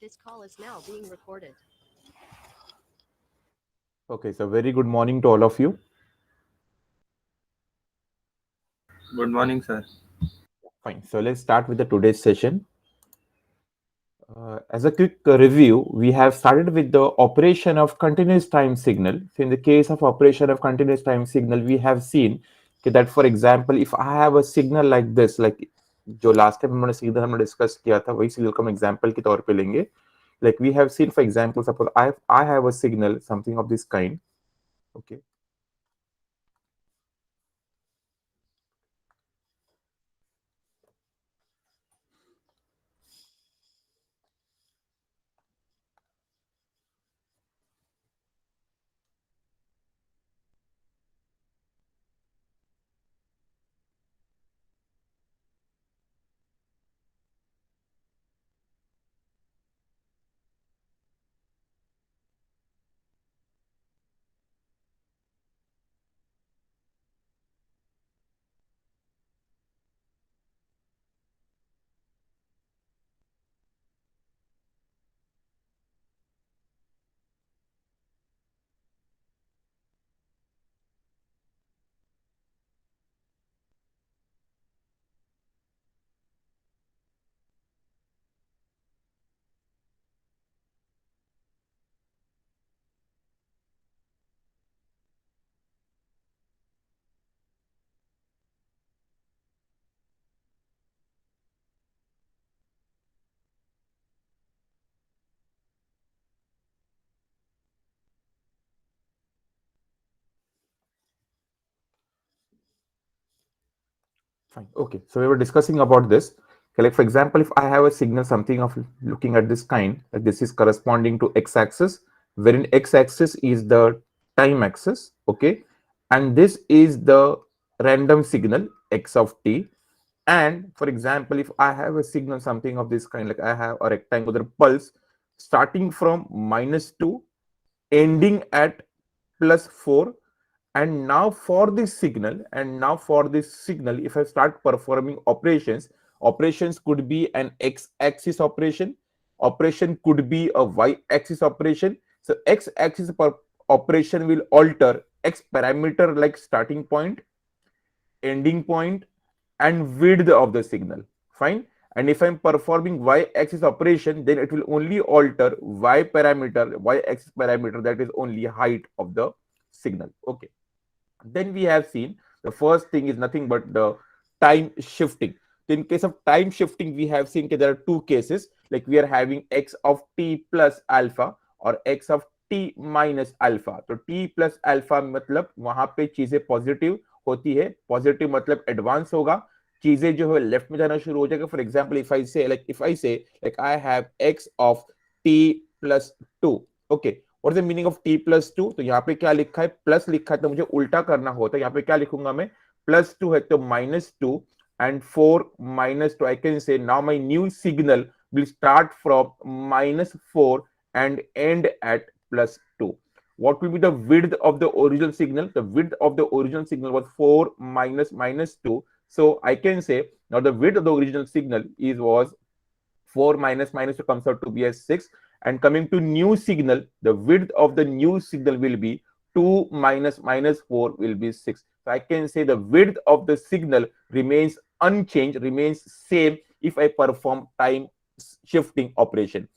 This call is now being recorded. Okay, so very good morning to all of you. Good morning, sir. Fine. So let's start with the today's session. As a quick review, we have started with the operation of continuous time signal. So in the case of operation of continuous time signal, we have seen that, for example, if I have a signal like this, like जो last time हमने signal हमने discuss किया था, वही signal को हम example के तौर पे लेंगे. Like we have seen, for example, suppose I have a signal, something of this kind. Okay. Fine. Okay. So we were discussing about this. Okay, like for example, if I have a signal, something of looking at this kind, like this is corresponding to x-axis, wherein x-axis is the time axis. Okay, and this is the random signal x of t. And for example, if I have a signal, something of this kind, like I have a rectangular pulse starting from -2, ending at +4, and now for this signal, if I start performing operations could be an x-axis operation could be a y-axis operation. So x-axis operation will alter x parameter like starting point, ending point, and width of the signal. Fine. And if I'm performing y-axis operation, then it will only alter y-axis parameter, that is only height of the signal. Okay. Then we have seen the first thing is nothing but the time shifting. So in case of time shifting, we have seen that there are two cases, like we are having x of t plus alpha or x of t minus alpha. तो t plus alpha मतलब वहां पे चीजें positive होती है, positive मतलब advance होगा, चीजें जो है लेफ्ट में जाना शुरू हो जाएगा. फॉर एग्जाम्पल इफ आई से like I have x of t plus 2. Okay, what is the meaning of t plus 2? तो यहाँ पे क्या लिखा है, प्लस लिखा है, तो मुझे उल्टा करना होता है. यहाँ पे क्या लिखूंगा मैं, +2 है तो -2 and 4 -2. I can say now my new signal will start from -4 and end at +2. What will be the width of the original signal? The width of the original signal was 4 minus -2. So I can say now the width of the original signal was 4 minus -2 comes out to be as 6. And coming to new signal, the width of the new signal will be 2 minus -4 will be 6. So I can say the width of the signal remains unchanged, remains same if I perform time shifting operation.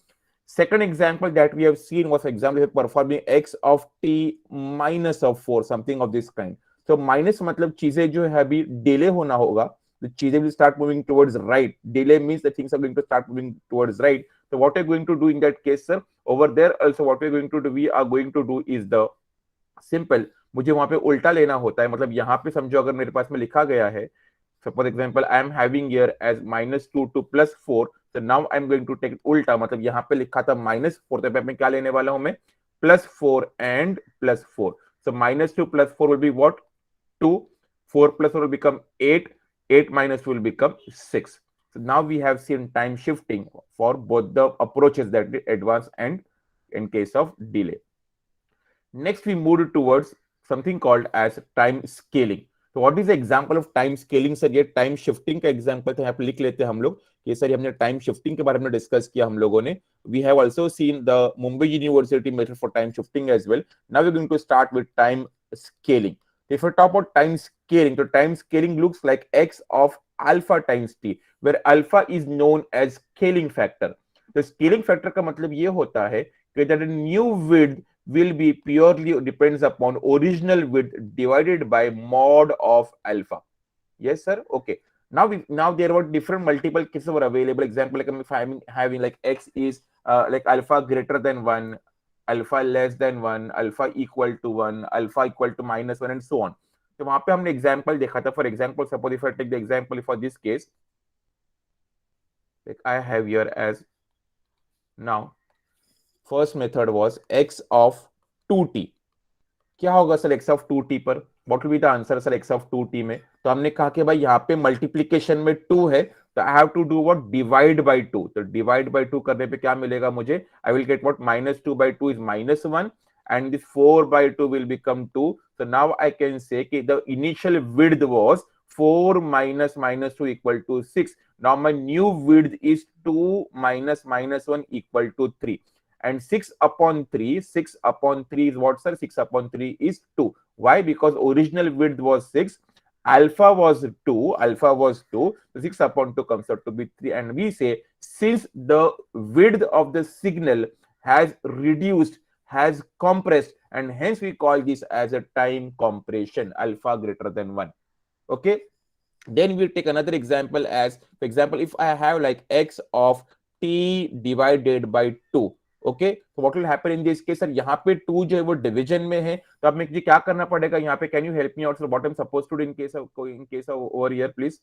Second example that we have seen was example of performing x of t minus of 4, something of this kind. So minus मतलब चीजें जो है अभी delay होना होगा, the चीजें will start moving towards right. Delay means the things are going to start moving towards right. So what are you going to do in that case, sir? Over there also what we are going to do, we are going to do is the simple, मुझे वहां पे उल्टा लेना होता है. मतलब यहाँ पे समझो अगर मेरे पास में लिखा गया है, suppose example I am having here as -2 to +4, so now I am going to take उल्टा, मतलब यहाँ पे लिखा था -4, तो मैं क्या लेने वाला हूं मैं, +4 and +4. So -2 + 4 will be what, 2, 4 + 4 will become 8, 8 minus 2 will become 6. So now we have seen time shifting for both the approaches, that is advance and in case of delay. Next we moved towards something called as time scaling. तो what is example of time scaling sir? ये time shifting का example था, यहाँ पे लिख लेते हैं हम लोग कि सर हमने टाइम शिफ्टिंग के बारे में डिस्कस किया हम लोगों ने. We have also seen the Mumbai university method for time shifting as well. Now we are going to start with time scaling. If we talk about time scaling, so time scaling looks like x of alpha times t, where alpha is known as scaling factor. तो scaling factor का मतलब ये होता है कि that a new width will be purely depends upon original width divided by mod of alpha. Yes, sir. Okay. Now there were different multiple cases were available. Example, like if I'm having like x is like alpha greater than 1, alpha less than 1, alpha equal to 1, alpha equal to -1 and so on. तो वहां पे हमने example देखा था. For example suppose if I take the example for this case, like I have here as now first method was x of 2t. क्या होगा sir x of 2t पर? What will be the answer sir x of 2t में? तो हमने कहा कि भाई यहाँ पे मल्टीप्लीकेशन में 2 है, तो I have to do what, divide by 2. तो डिवाइड बाय 2 करने पे क्या मिलेगा मुझे? आई will get what, -2/2 is -1 and this 4/2 will become 2. So now I can say that the initial width was 4 minus -2 equal to 6. Now my new width is 2 minus -1 equal to 3. And 6 upon 3 is what, sir? 6 upon 3 is 2. Why? Because original width was 6, alpha was 2, so 6 upon 2 comes out to be 3. And we say, since the width of the signal has reduced, has compressed, and hence we call this as a time compression, alpha greater than 1. Okay. Then we'll take another example as, for example, if I have like x of t divided by 2. Okay, तो what will happen in this case? Sir यहाँ पे 2 जो है वो division में है, तो अब मुझे क्या करना पड़ेगा यहाँ पे? Can you help me out sir? What I am supposed to do in case of over here please?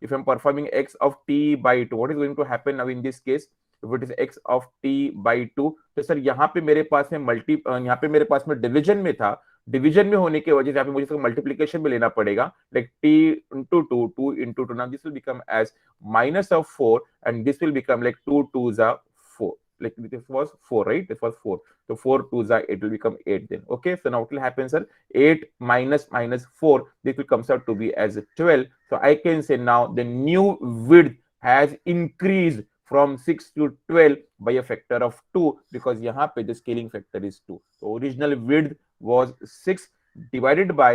if I'm performing x of t by 2, what is going to happen now in this case? If it is x of t by 2, तो sir यहाँ पे मेरे पास में यहाँ पे मेरे पास में division में था, डिवीजन में होने की वजह से यहाँ पे मुझे इसका मल्टीप्लिकेशन में लेना पड़ेगा, like t into 2, 2 into 2. Now this will become as minus of 4 and this will become like 2 2s are 4. Like this was 4, right? This was 4. So 4 2s are 8 will become 8 then. Okay, so now what will happen, sir? 8 minus 4, this will comes out to be as 12. So I can say now the new width has increased from 6 to 12 by a factor of 2, because यहाँ पे the scaling factor is 2. So original width was 6 divided by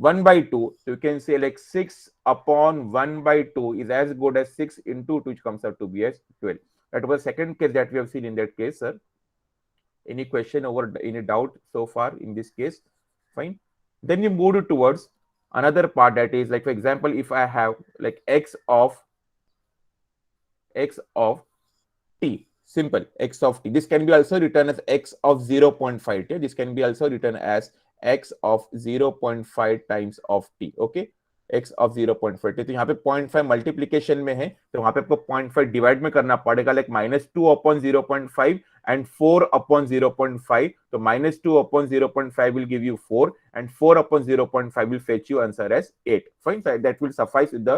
1 by 2. So you can say like 6 upon 1 by 2 is as good as 6 into 2, which comes out to be as 12. That was the second case that we have seen in that case, sir. Any question over any doubt so far in this case? Fine. Then you move towards another part, that is like, for example, if I have like x of t, simple x of t. This can be also written as x of 0.5. Okay? This can be also written as x of 0.5 times of t. Okay. x of 0.5. तो यहाँ पे 0.5 multiplication में है, तो वहां पे आपको 0.5 divide में करना पड़ेगा, लाइक -2 upon 0.5 and 4 upon 0.5. तो -2 upon 0.5 will give you 4 and 4 upon 0.5 will fetch you answer as 8. Fine, so that will suffice with the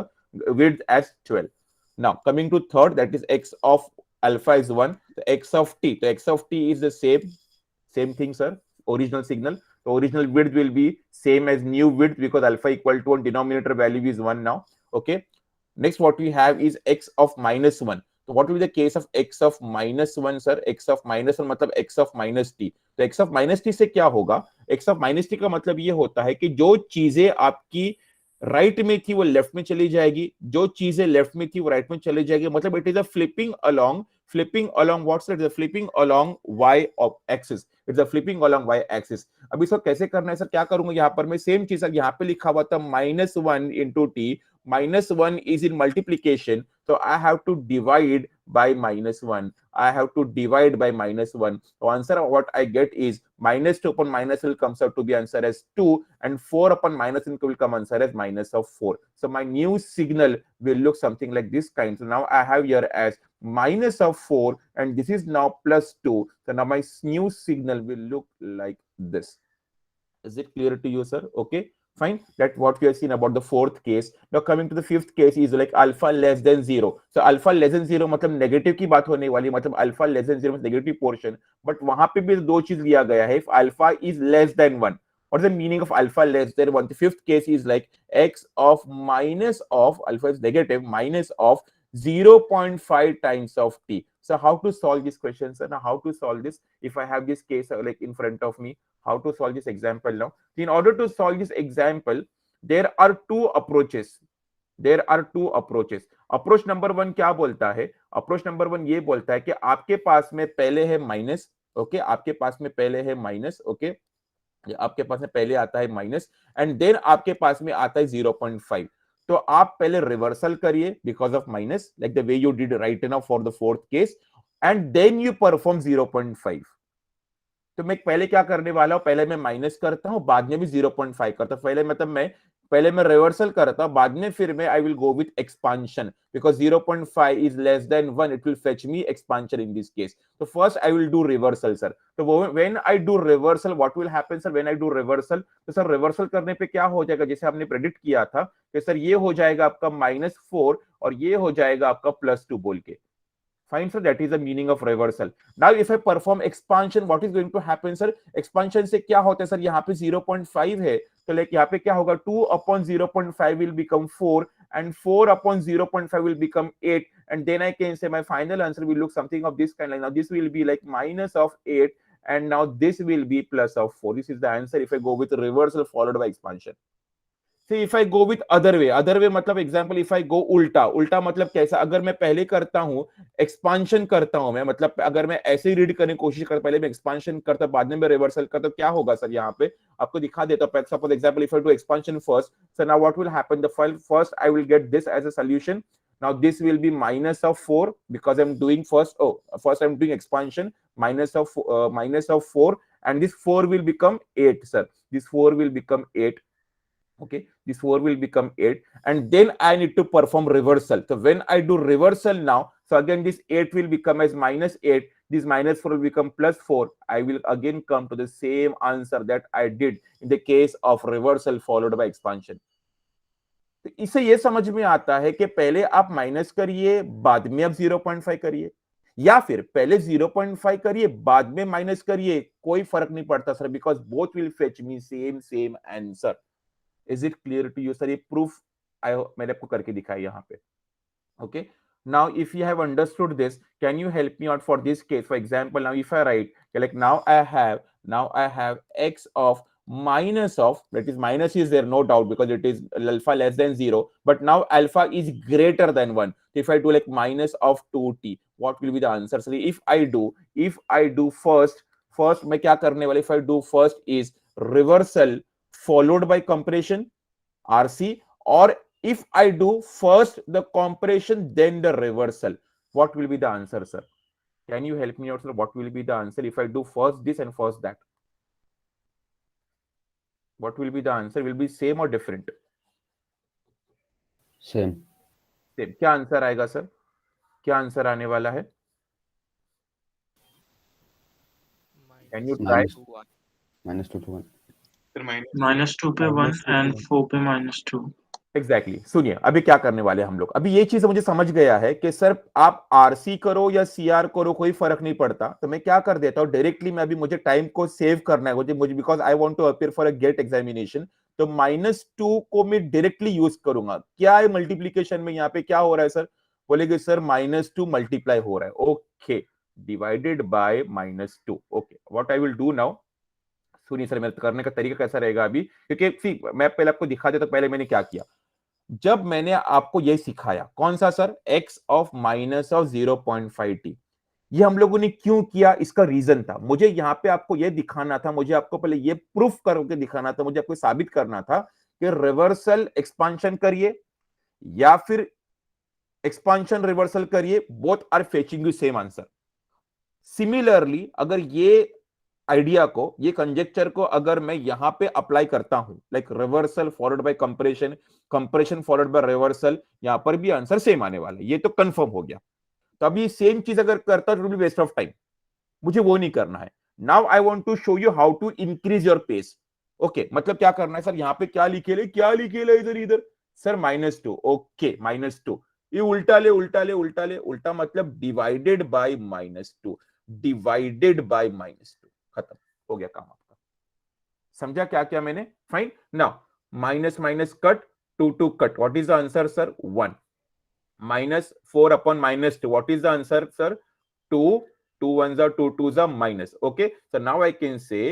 width as 12. Now coming to third, that is x of alpha is 1. The x of t. The x of t is the same thing, sir. Original signal. The original width will be same as new width, because alpha equal to 1, denominator value is 1 now. Okay. Next, what we have is x of -1. So what will be the case of x of -1, sir? x of -1 मतलब x of -t. तो x of -t से क्या होगा? x of -t का मतलब ये होता है कि जो चीजें आपकी राइट में थी वो लेफ्ट में चली जाएगी, जो चीजें लेफ्ट में थी वो राइट में चली जाएगी. मतलब it is a flipping along what's it? Flipping along y axis. It's a flipping along y axis. अब इसको कैसे करना है सर? क्या करूंगा यहाँ पर मैं? सेम चीज यहाँ पे लिखा हुआ था -1 into t. -1 is in multiplication, so I have to divide by -1. I have to divide by -1. So answer of what I get is -2 upon -1 will comes out to be answer as 2, and 4 upon -1 will come answer as -4. So my new signal will look something like this kind. So now I have here as -4, and this is now +2. So now my new signal will look like this. Is it clear to you, sir? Okay, fine. That's what we have seen about the fourth case. Now coming to the fifth case is like alpha less than 0. So alpha less than 0 मतलब negative की बात होने वाली, मतलब alpha less than 0 negative portion, but वहां पे भी दो चीज लिया गया है. If alpha is less than 1, What is the meaning of alpha less than 1? The fifth case is like x of minus of alpha is negative minus of 0.5 times of t. So how to solve this question, sir? Now how to solve this if I have this case like in front of me? How to solve this example now? In order to solve this example, there are two approaches. Approach number 1 क्या बोलता है? Approach number 1 ये बोलता है कि आपके पास में पहले है माइनस, ओके, आपके पास में पहले है माइनस, ओके, आपके पास में पहले आता है माइनस एंड देन आपके पास में आता है 0.5. तो आप पहले रिवर्सल करिए because of minus, like the way you did right now for the fourth case, and then you perform 0.5. तो मैं पहले क्या करने वाला हूं, पहले मैं माइनस करता हूं, बाद में भी 0.5 करता हूं. पहले मैं रिवर्सल करता हूं, बाद में फिर मैं I will go with expansion because 0.5 is less than 1, it will fetch me expansion in this case. तो first I will do reversal sir. तो when I do reversal what will happen sir? When I do reversal, तो sir reversal करने पे क्या हो जाएगा, जैसे हमने प्रेडिक्ट किया था कि सर ये हो जाएगा आपका -4 और ये हो जाएगा आपका +2 बोल के. Fine, sir. That is the meaning of reversal. Now, if I perform expansion, what is going to happen, sir? Expansion से क्या होता है, sir? यहाँ पे 0.5 है, तो like यहाँ पे क्या होगा? 2 upon 0.5 will become 4, and 4 upon 0.5 will become 8, and then I can say my final answer will look something of this kind. Like now, this will be like minus of 8, and now this will be plus of 4. This is the answer if I go with reversal followed by expansion. See, if I go with other way मतलब example if I go उल्टा मतलब कैसा? अगर मैं पहले करता हूं expansion करता हूं मैं, मतलब अगर मैं ऐसे ही रीड करने की कोशिश करता, पहले मैं एक्सपांशन करता बाद में मैं रिवर्सल करता, क्या होगा सर? यहाँ पे आपको दिखा देता हूं. Suppose example if I do expansion first, so now what will happen? The first I will get this as a solution. Now this will be minus of 4 because I'm doing first I'm doing expansion, minus of 4, and this 4 will become 8 sir. This 4 will become 8. Okay, this 4 will become 8, and then I need to perform reversal. So when I do reversal now, so again this 8 will become as -8, this -4 will become +4. I will again come to the same answer that I did in the case of reversal followed by expansion. तो इससे ये समझ में आता है कि पहले आप माइनस करिए, बाद में आप 0.5 करिए, या फिर पहले 0.5 करिए बाद में माइनस करिए, कोई फर्क नहीं पड़ता sir, because both will fetch me same answer. Is it clear to you, sir? ये proof मैंने आपको करके दिखाया यहाँ पे. Okay. Now, if you have understood this, can you help me out for this case? For example, now if I write like now I have x of minus of, that is minus is there, no doubt, because it is alpha less than 0. But now alpha is greater than 1. If I do like minus of 2t, what will be the answer? So if I do first मैं क्या करने वाला? If I do first is reversal followed by compression, RC, or if I do first the compression then the reversal, what will be the answer, sir? Can you help me out, sir? What will be the answer if I do first this and first that? What will be the answer? Will be same or different? Same. क्या answer आएगा sir? क्या answer आने वाला है? Can you try? -2 to 1. -2 पे 1 and 4 पे -2. Exactly. सुनिए अभी क्या करने वाले हम लोग. अभी ये चीज मुझे समझ गया है कि सर आप आरसी करो या सीआर करो कोई फर्क नहीं पड़ता, तो मैं क्या कर देता हूं डायरेक्टली, मैं अभी मुझे टाइम को सेव करना है मुझे because I want to appear for a GATE examination, तो -2 को मैं डायरेक्टली यूज करूंगा. क्या है मल्टीप्लीकेशन में यहाँ पे क्या हो रहा है सर? बोलेगे सर -2 मल्टीप्लाई हो रहा है. Okay, divided by -2. Okay, what I will do now, सुनिए सर मेरे करने का तरीका कैसा रहेगा अभी, क्योंकि मैं पहले आपको दिखा देता. पहले मैंने क्या किया, जब मैंने आपको यह सिखाया, कौन सा sir? x of minus of 0.5t. ये हम लोगों ने क्यों किया, इसका रीजन था, मुझे यहां पे आपको यह दिखाना था, मुझे आपको पहले यह प्रूफ करके दिखाना था, मुझे आपको साबित करना था कि रिवर्सल एक्सपांशन करिए या फिर एक्सपांशन रिवर्सल करिए, both are fetching you same answer. Similarly अगर ये आइडिया को, ये कंजेक्चर को अगर मैं यहां पे अप्लाई करता हूं, like reversal followed by compression, compression followed by reversal, यहां पर भी आंसर सेम आने वाला है, ये तो कंफर्म हो गया. तो अभी सेम चीज अगर करता हूं तो will be waste of time, मुझे वो नहीं करना है. Now I want to show you how to increase your pace. Okay, मतलब क्या करना है सर? यहां पे क्या लिखे ले इधर सर -2. ओके, -2 ये उल्टा ले, उल्टा मतलब डिवाइडेड बाय -2, डिवाइडेड बाय -2. खत्म हो गया काम आपका. समझा क्या क्या मैंने? Fine. Now minus minus cut, 2 2 cut. What is the answer sir? 1. minus 4 upon minus 2. What is the answer, sir? 2. 2 ones are 2 twos are minus. Okay. So now I can say,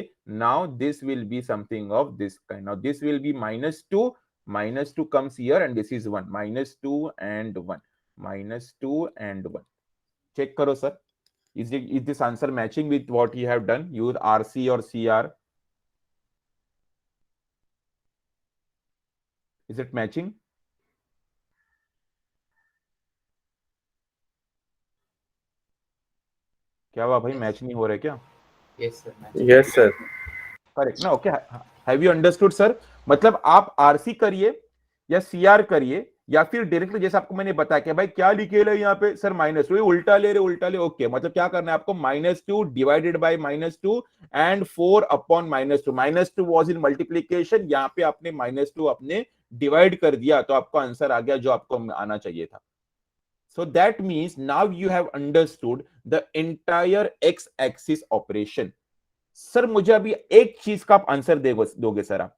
now this will be something of this kind. Now this will be minus 2. Minus 2 comes here and this is 1. Minus 2 and 1. Minus 2 and 1. Check karo, sir. Is this answer matching with what you have done? Use RC or CR. Is it matching? क्या हुआ भाई, match नहीं हो रहे क्या? Yes, sir. Correct ना? Okay. Have you understood sir? मतलब आप आरसी करिए या सीआर करिए या फिर डायरेक्टली जैसे आपको मैंने बताया कि भाई क्या लिखे ले यहाँ पे सर माइनस टू, उल्टा ले रहे उल्टा ले. ओके, मतलब क्या करना है आपको? -2 divided by -2 and 4 upon -2. -2 was in multiplication, यहाँ पे आपने -2 अपने डिवाइड कर दिया तो आपको आंसर आ गया जो आपको आना चाहिए था. So that means now you have understood the entire x axis operation. Sir मुझे अभी एक चीज का आप आंसर दोगे सर आप.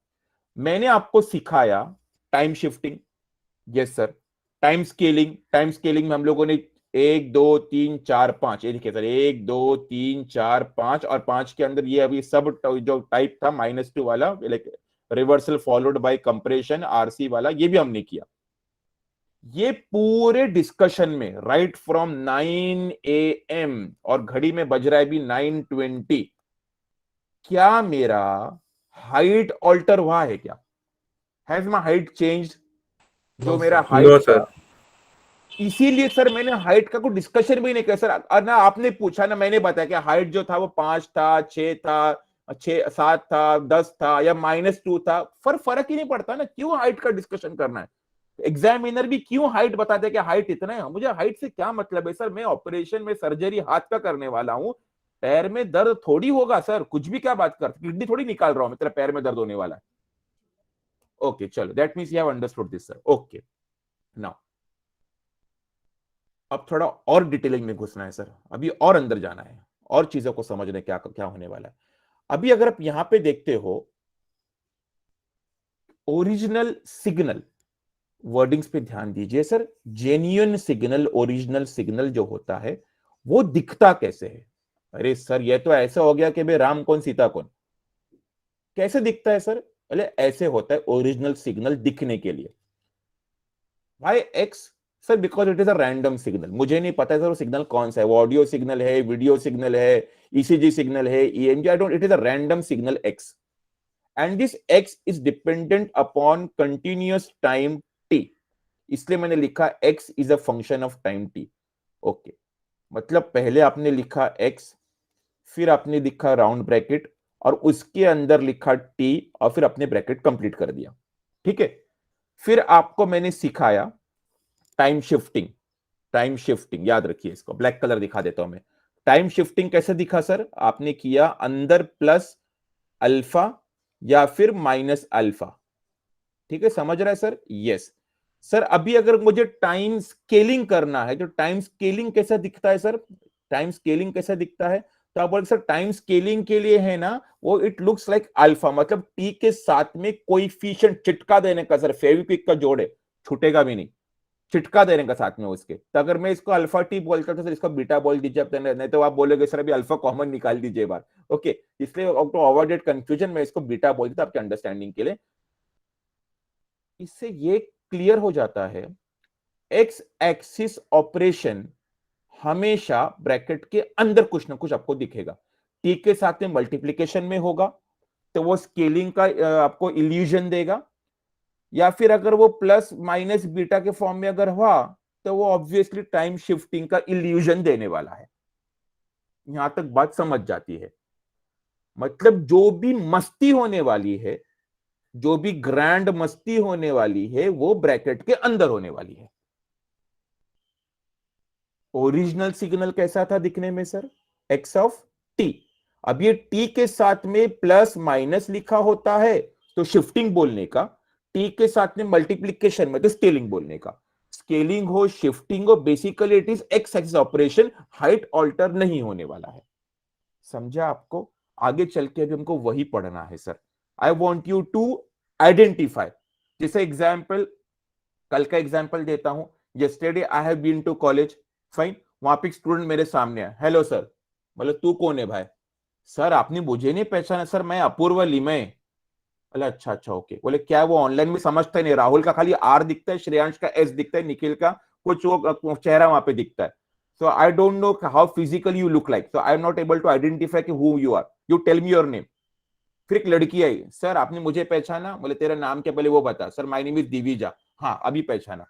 मैंने आपको सिखाया time shifting. Yes sir. Time scaling में हम लोगों ने 1 2 3 4 5 ये लिखे सर. 1 2 3 4 5 और 5 के अंदर ये अभी सब जो टाइप था -2 वाला, like reversal followed by compression, RC वाला, ये भी हमने किया. ये पूरे डिस्कशन में राइट फ्रॉम 9 AM और घड़ी में बज रहा है भी 9:20, क्या मेरा हाइट ऑल्टर हुआ है क्या? Has my height changed? जो मेरा हाइट No, sir. इसीलिए सर मैंने हाइट का कोई डिस्कशन भी नहीं किया सर. और ना आपने पूछा ना मैंने बताया कि हाइट जो था वो 5 था, 6 था, 6 7 था, 10 था या -2 था. फर्क ही नहीं पड़ता ना. क्यों हाइट का डिस्कशन करना है? एग्जामिनर भी क्यों हाइट बताते हैं कि हाइट इतना है. मुझे हाइट से क्या मतलब है सर? मैं ऑपरेशन में सर्जरी हाथ का करने वाला हूं. पैर में दर्द थोड़ी होगा सर. कुछ भी क्या बात करते, किडनी थोड़ी निकाल रहा हूं मैं, तेरा पैर में दर्द होने वाला है. ओके चलो, that means you have understood this sir. Okay, now अब थोड़ा और डिटेलिंग में घुसना है सर. अभी और अंदर जाना है और चीजों को समझने क्या क्या होने वाला है. अभी अगर आप यहां पे देखते हो ओरिजिनल सिग्नल, वर्डिंग्स पे ध्यान दीजिए sir. Genuine signal, original signal जो होता है वो दिखता कैसे है? अरे सर ये तो ऐसा हो गया कि भाई राम कौन सीता कौन. कैसे दिखता है सर? अरे ऐसे होता है ओरिजिनल सिग्नल दिखने के लिए. Why x sir? Because it is a random signal. मुझे नहीं पता सर वो सिग्नल कौन सा है. वो ऑडियो सिग्नल है, वीडियो सिग्नल है, ईसीजी सिग्नल है, EMG, I don't. It is a random signal x and this x is dependent upon continuous time t. इसलिए मैंने लिखा x is a function of time t. Okay, मतलब पहले आपने लिखा x, फिर आपने लिखा राउंड ब्रैकेट और उसके अंदर लिखा t और फिर अपने ब्रैकेट कंप्लीट कर दिया. ठीक है. फिर आपको मैंने सिखाया टाइम शिफ्टिंग. टाइम शिफ्टिंग याद रखिए, इसको ब्लैक कलर दिखा देता हूं मैं. टाइम शिफ्टिंग कैसे दिखा सर? आपने किया अंदर प्लस अल्फा या फिर माइनस अल्फा. ठीक है, समझ रहा है सर? Yes sir. अभी अगर मुझे टाइम स्केलिंग करना है तो टाइम स्केलिंग कैसा दिखता है सर? टाइम स्केलिंग कैसा दिखता है? तो आप बोले सर टाइम स्केलिंग के लिए है ना वो इट लुक्स लाइक अल्फा, मतलब टी के साथ में कोएफिशिएंट चिटका देने का सर. फेविक्विक का जोड़ है, छूटेगा भी नहीं, चिटका देने का साथ में उसके. तो अगर मैं इसको अल्फा टी बोलता तो सर इसको बीटा बोल दीजिए आप, नहीं तो आप बोलोगे सर अभी अल्फा कॉमन निकाल दीजिए बार. ओके, इसलिए टू अवॉइड कंफ्यूजन मैं इसको बीटा बोल देता आपके अंडरस्टैंडिंग के लिए. इससे ये क्लियर हो जाता है एक्स एक्सिस ऑपरेशन हमेशा ब्रैकेट के अंदर कुछ ना कुछ आपको दिखेगा. टी के साथ में मल्टीप्लीकेशन में होगा तो वो स्केलिंग का आपको इल्यूजन देगा, या फिर अगर वो प्लस माइनस बीटा के फॉर्म में अगर हुआ तो वो ऑब्वियसली टाइम शिफ्टिंग का इल्यूजन देने वाला है. यहां तक बात समझ जाती है? मतलब जो भी मस्ती होने वाली है, जो भी ग्रैंड मस्ती होने वाली है वो ब्रैकेट के अंदर होने वाली है. ओरिजिनल सिग्नल कैसा था दिखने में सर? X of T. अब ये टी के साथ में प्लस माइनस लिखा होता है तो शिफ्टिंग बोलने का, टी के साथ में मल्टीप्लीकेशन में तो स्केलिंग बोलने का. स्केलिंग हो शिफ्टिंग हो, basically it is x axis operation. Height alter नहीं होने वाला है. समझा आपको? आगे चल के अभी हमको वही पढ़ना है sir. I want you to identify. जैसे एग्जाम्पल, कल का एग्जाम्पल देता हूं, yesterday I have been to college, fine, वहां पे एक स्टूडेंट मेरे सामने है, हेलो सर, बोले तू कौन है भाई? सर आपने मुझे नहीं पहचाना? सर मैं अपूर्व लिमय। बोले अच्छा अच्छा ओके। बोले क्या वो ऑनलाइन में समझता ही नहीं, राहुल का खाली आर दिखता है, श्रेयांश का एस दिखता है, निखिल का कुछ वो चेहरा वहां पे दिखता है। So I don't know how physical you look like, so I am not able to identify कि who you are, you tell me your name. फिर एक लड़की आई, सर आपने मुझे पहचाना? बोले तेरा नाम क्या? पहले वो बता। Sir my name is Divija. हाँ अभी पहचाना,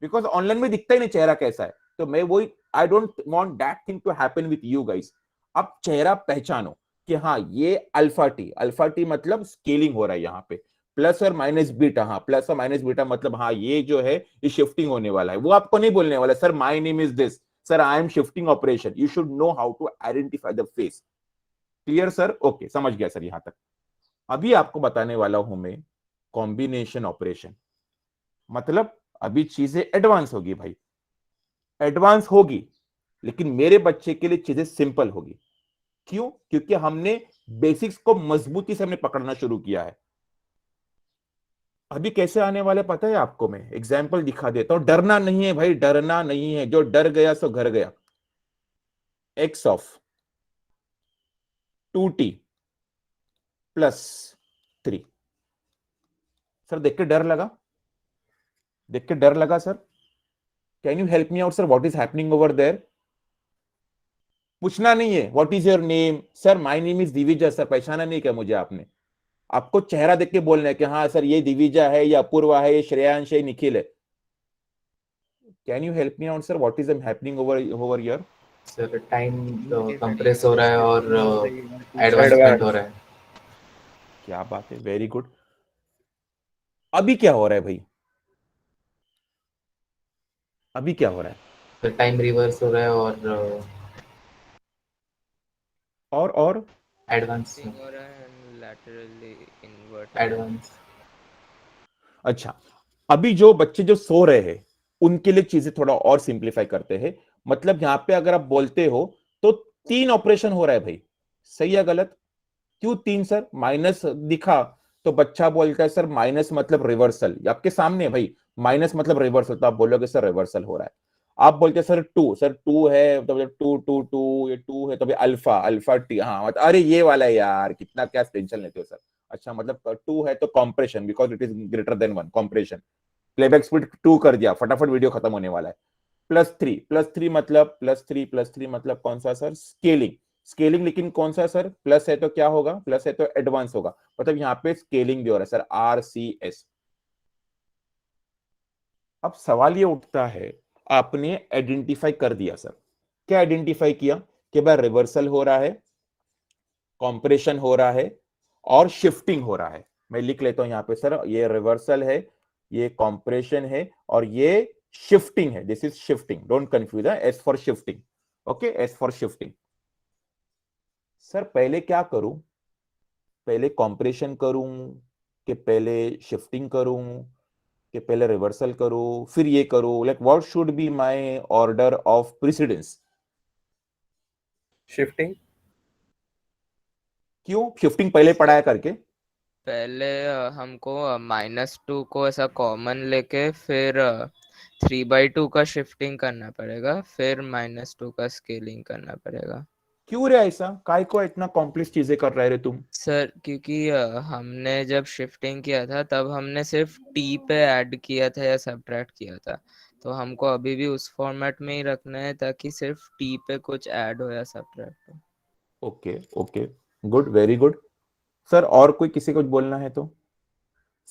बिकॉज ऑनलाइन में दिखता ही नहीं चेहरा कैसा है। तो मैं वही, I don't want that thing to happen with you guys. अब चेहरा पहचानो कि हाँ ये अल्फा टी मतलब स्केलिंग हो रहा है यहाँ पे, प्लस और माइनस बीटा। हाँ प्लस और माइनस बीटा मतलब हाँ ये जो है ये शिफ्टिंग होने वाला है। वो आपको नहीं बोलने वाला sir my name is this, sir I am shifting operation. You should know how to identify the face. Clear sir? Okay समझ गया सर यहां तक। अभी आपको बताने वाला हूं मैं कॉम्बिनेशन ऑपरेशन। मतलब अभी चीजें एडवांस होगी भाई, एडवांस होगी, लेकिन मेरे बच्चे के लिए चीजें सिंपल होगी। क्यों? क्योंकि हमने बेसिक्स को मजबूती से हमने पकड़ना शुरू किया है। अभी कैसे आने वाले पता है आपको? मैं एग्जाम्पल दिखा देता हूं। डरना नहीं है भाई, डरना नहीं है, जो डर गया सो घर गया। X of 2t plus 3। Sir देख के डर लगा? देख के डर लगा sir? Can you help me out sir, what is happening over there? पूछना नहीं है what is your name, sir my name is Divija. Sir पहचाना नहीं क्या मुझे आपने? आपको चेहरा देख के बोलना है कि हाँ सर ये दिविजा है, ये अपूर्वा है, ये श्रेयांश है, निखिल है। Can you help me out sir, what is happening over here? Sir time compress हो रहा है और एडवांसमेंट हो रहा है। क्या बात है, वेरी गुड। अभी क्या हो रहा है भाई? अभी क्या हो रहा है? सर टाइम रिवर्स हो रहा है और एडवांस हो रहा है and laterally invert एडवांस। अच्छा, अभी जो बच्चे जो सो रहे हैं उनके लिए चीजें थोड़ा और सिंप्लीफाई करते हैं। मतलब यहां पे अगर आप बोलते हो तो 3 ऑपरेशन हो रहा है भाई, सही या गलत? क्यों 3 सर? माइनस दिखा तो बच्चा बोलता है सर माइनस मतलब रिवर्सल, आपके सामने है भाई, माइनस मतलब रिवर्सल, तो आप बोलोगे सर रिवर्सल हो रहा है। आप बोलते हैं सर 2, सर 2 है तो 2 ये 2 है तो भाई अल्फा टी। हाँ मतलब अरे ये वाला है यार, कितना क्या टेंशन लेते हो सर। अच्छा मतलब 2 है तो compression, because it is greater than 1, compression. Playback speed 2 कर दिया, फटाफट वीडियो खत्म होने वाला है। प्लस 3 मतलब कौन सा सर? स्केलिंग। स्केलिंग लेकिन कौन सा सर? प्लस है तो क्या होगा? प्लस है तो एडवांस होगा, मतलब यहां पे स्केलिंग भी हो रहा है सर, RCS। अब सवाल ये उठता है, आपने आइडेंटिफाई कर दिया सर, क्या आइडेंटिफाई किया? कि भाई रिवर्सल हो रहा है, कॉम्प्रेशन हो रहा है और शिफ्टिंग हो रहा है। मैं लिख लेता हूं यहां पे सर, ये रिवर्सल है, ये कॉम्प्रेशन है और ये शिफ्टिंग है। This is shifting, don't confuse, S for shifting. Okay, S for shifting. Sir पहले क्या करूं? पहले कॉम्प्रेशन करूं कि पहले शिफ्टिंग करूं कि पहले रिवर्सल करूं फिर ये करूं? Like what should be my order of precedence? Shifting. क्यों शिफ्टिंग पहले पढ़ाया करके? पहले हमको -2 को ऐसा कॉमन लेके फिर 3/2 का शिफ्टिंग करना पड़ेगा, फिर -2 का स्केलिंग करना पड़ेगा। क्यों रे ऐसा? काय को इतना कॉम्प्लेक्स चीजें कर रहे रे तुम? सर क्योंकि हमने जब शिफ्टिंग किया था तब हमने सिर्फ टी पे ऐड किया था या सब्ट्रैक्ट किया था, तो हमको अभी भी उस फॉर्मेट में ही रखना है ताकि सिर्फ टी पे कुछ ऐड हो या सब्ट्रैक्ट हो। Okay okay, good, very good. Sir और कोई किसी को बोलना है तो?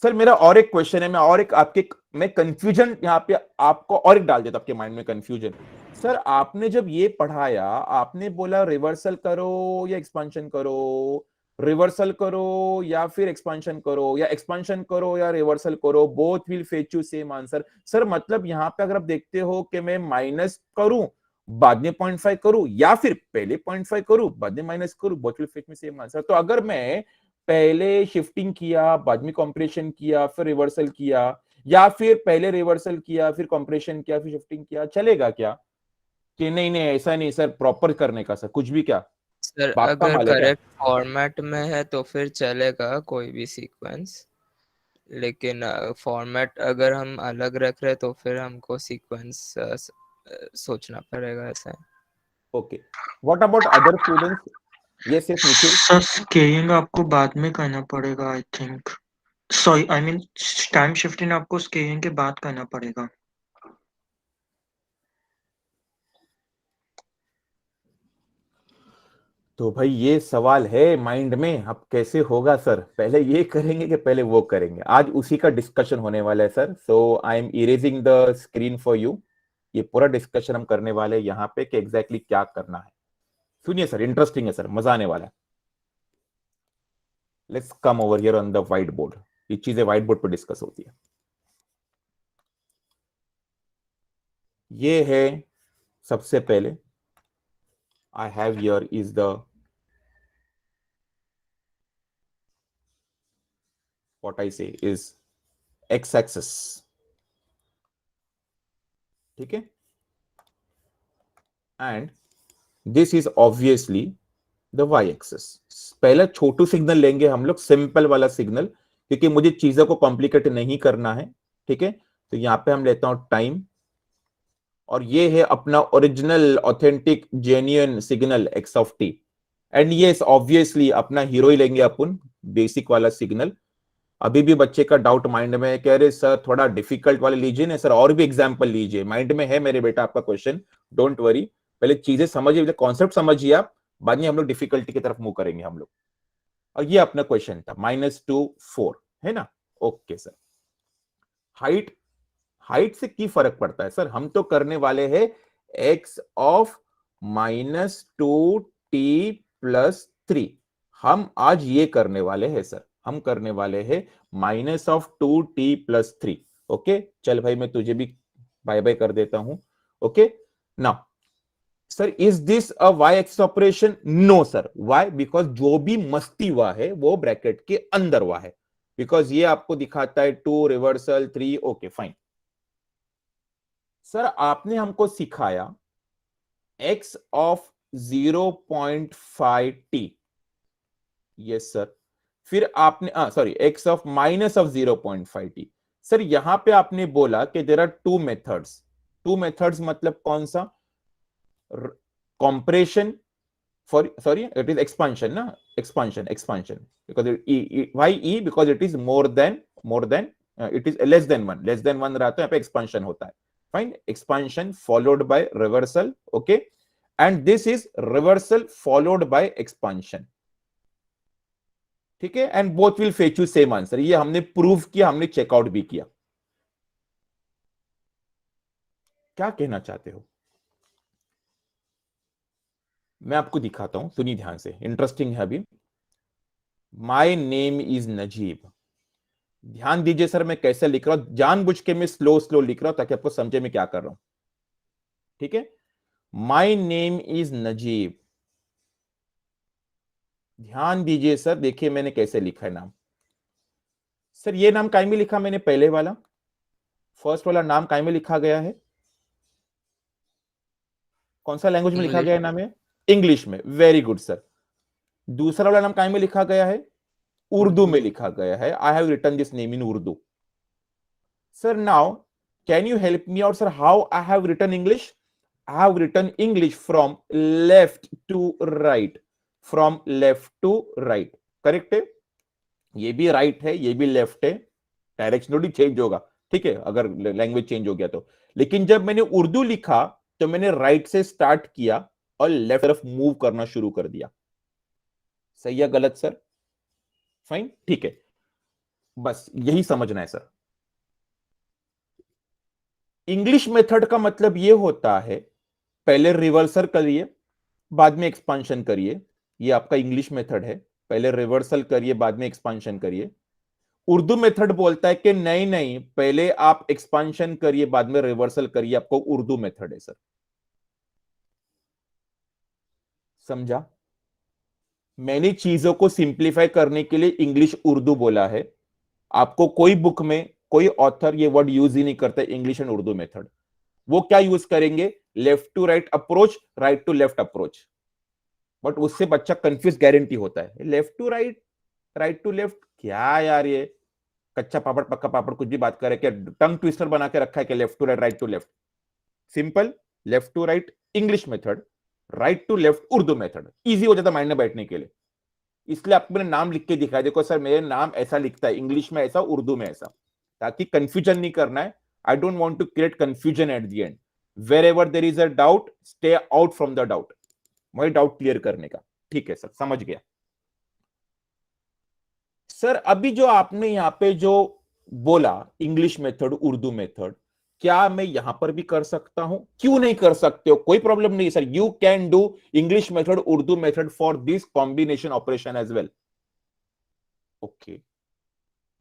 सर मेरा और एक क्वेश्चन है, मैं और एक आपके, मैं कंफ्यूजन यहाँ पे आपको और एक डाल देता आपके माइंड में कंफ्यूजन। सर आपने जब ये पढ़ाया, आपने बोला रिवर्सल करो या एक्सपांशन करो, रिवर्सल करो या फिर एक्सपांशन करो, या एक्सपांशन करो या रिवर्सल करो, both will fetch you same answer. Sir मतलब यहाँ पे अगर आप देखते हो कि मैं माइनस करूं बाद में 0.5 करूं या फिर पहले 0.5 करूं बाद में माइनस करूं, both will fetch me same answer. तो अगर मैं पहले शिफ्टिंग किया बाद में कॉम्प्रेशन किया फिर रिवर्सल किया, या फिर पहले रिवर्सल किया फिर कॉम्प्रेशन किया फिर शिफ्टिंग किया, चलेगा क्या? कि नहीं नहीं ऐसा नहीं सर, प्रॉपर करने का सर, कुछ भी क्या? सर बात का अगर माल है क्या? करेक्ट फॉर्मेट में है तो फिर चलेगा कोई भी सीक्वेंस, लेकिन फॉर्मेट अगर हम अलग रख रहे तो फिर हमको सीक्वेंस सोचना पड़ेगा ऐसा। Okay, what about other students? Yes yes Nikhil. Sir scaling आपको बाद में करना पड़ेगा I think, sorry I mean time shifting आपको स्केलिंग के बाद करना पड़ेगा। तो भाई ये सवाल है माइंड में, अब कैसे होगा सर? पहले ये करेंगे कि पहले वो करेंगे? आज उसी का डिस्कशन होने वाला है sir. So I M erasing the screen for you. ये पूरा डिस्कशन हम करने वाले हैं यहाँ पे कि एग्जैक्टली क्या करना है। सुनिए सर, इंटरेस्टिंग है सर, मजा आने वाला है। Let's come over here on the white board. ये चीजें व्हाइट बोर्ड पर डिस्कस होती है। ये है सबसे पहले, I have here is the what I say is x axis, ठीक है, and this is obviously the y axis। पहले छोटू सिग्नल लेंगे हम लोग, सिंपल वाला सिग्नल, क्योंकि मुझे चीजों को कॉम्प्लिकेट नहीं करना है, ठीक है। तो यहां पे हम लेता हूं टाइम, और ये है अपना original authentic genuine signal x of t, and yes obviously अपना हीरो ही लेंगे अपन, बेसिक वाला सिग्नल। अभी भी बच्चे का डाउट माइंड में है, कह रहे सर थोड़ा डिफिकल्ट वाले लीजिए ना सर, और भी एग्जांपल लीजिए। माइंड में है मेरे बेटा आपका क्वेश्चन, डोंट वरी, पहले चीजें समझिए, कॉन्सेप्ट समझिए आप, बाद में हम लोग डिफिकल्टी की तरफ मूव करेंगे हम लोग। और ये अपना क्वेश्चन था -2 4, है ना? ओके सर, हाइट से की फर्क पड़ता है सर? हम तो करने वाले हैं x ऑफ -2t+3। हम आज ये करने वाले हैं सर, हम करने वाले हैं -2t+3। ओके चल भाई, मैं तुझे भी बाय बाय कर देता हूं। Okay now sir, is this a y axis operation? No sir. Why? Because जो भी मस्ती हुआ है वो ब्रैकेट के अंदर हुआ है, बिकॉज ये आपको दिखाता है 2 रिवर्सल 3। ओके फाइन सर, आपने हमको सिखाया x of 0.5t, yes sir. फिर आपने sorry x of -0.5t। Sir यहां पे आपने बोला कि there are two methods. Two methods मतलब कौन सा? compression for, sorry, it is expansion na, expansion because why e? Because it is more than it is less than 1 रहता है, यहाँ पे expansion होता है। fine, expansion followed by reversal, okay, and this is reversal followed by expansion, ठीक है, and both will fetch you same answer। ये हमने प्रूव किया, हमने चेकआउट भी किया। क्या कहना चाहते हो? मैं आपको दिखाता हूं, सुनिए ध्यान से, इंटरेस्टिंग है। अभी माय नेम इज नजीब, ध्यान दीजिए सर मैं कैसे लिख रहा हूं, जानबूझ के मैं स्लो लिख रहा हूं ताकि आपको समझे मैं क्या कर रहा हूं, ठीक है। माय नेम इज नजीब, ध्यान दीजिए सर, देखिए मैंने कैसे लिखा है नाम। सर ये नाम काय में लिखा मैंने? पहले वाला, फर्स्ट वाला नाम काय में लिखा गया है? कौन सा लैंग्वेज में लिखा गया है नाम है? इंग्लिश में। Very good sir. दूसरा वाला नाम काय में लिखा गया है? उर्दू में लिखा गया है। I have written this name in Urdu. Sir now can you help me out sir, how I have written English? I have written English from left to right, from left to right, correct है? ये भी right है, ये भी left है, direction थोड़ी change होगा, ठीक है, अगर लैंग्वेज चेंज हो गया तो। लेकिन जब मैंने उर्दू लिखा तो मैंने राइट से स्टार्ट किया और लेफ्ट तरफ मूव करना शुरू कर दिया। सही है गलत सर? फाइन, ठीक है, बस यही समझना है सर। इंग्लिश मेथड का मतलब यह होता है पहले रिवर्सल करिए बाद में एक्सपांशन करिए, ये आपका इंग्लिश मेथड है। पहले रिवर्सल करिए बाद में एक्सपांशन करिए। उर्दू मेथड बोलता है कि नहीं, पहले आप एक्सपांशन करिए बाद में रिवर्सल करिए, आपको उर्दू मेथड है सर। समझा? मैंने चीजों को सिंप्लीफाई करने के लिए इंग्लिश उर्दू बोला है। आपको कोई बुक में कोई ऑथर ये वर्ड यूज ही नहीं करता इंग्लिश एंड उर्दू मेथड। वो क्या यूज करेंगे? Left to right approach, right to left approach. But उससे बच्चा कंफ्यूज गारंटी होता है, left to right, right to left, क्या यार ये कच्चा पापड़ पक्का पापड़ कुछ भी बात करे, क्या टंग ट्विस्टर बना के रखा है कि left to right, right to left. Simple, left to right English method, right to left Urdu method, easy हो जाता माइंड में बैठने के लिए। इसलिए आपको मैंने नाम लिख के दिखाया, देखो सर मेरे नाम ऐसा लिखता है, इंग्लिश में ऐसा, उर्दू में ऐसा, ताकि कंफ्यूजन नहीं करना है। I don't want to create confusion at the end. Wherever there is a doubt, stay out from the doubt, वही डाउट क्लियर करने का। ठीक है सर, समझ गया। सर अभी जो आपने यहां पे जो बोला इंग्लिश मेथड उर्दू मेथड, क्या मैं यहां पर भी कर सकता हूं? क्यों नहीं कर सकते हो? कोई प्रॉब्लम नहीं sir, you can do English method Urdu method for this combination operation as well. Okay,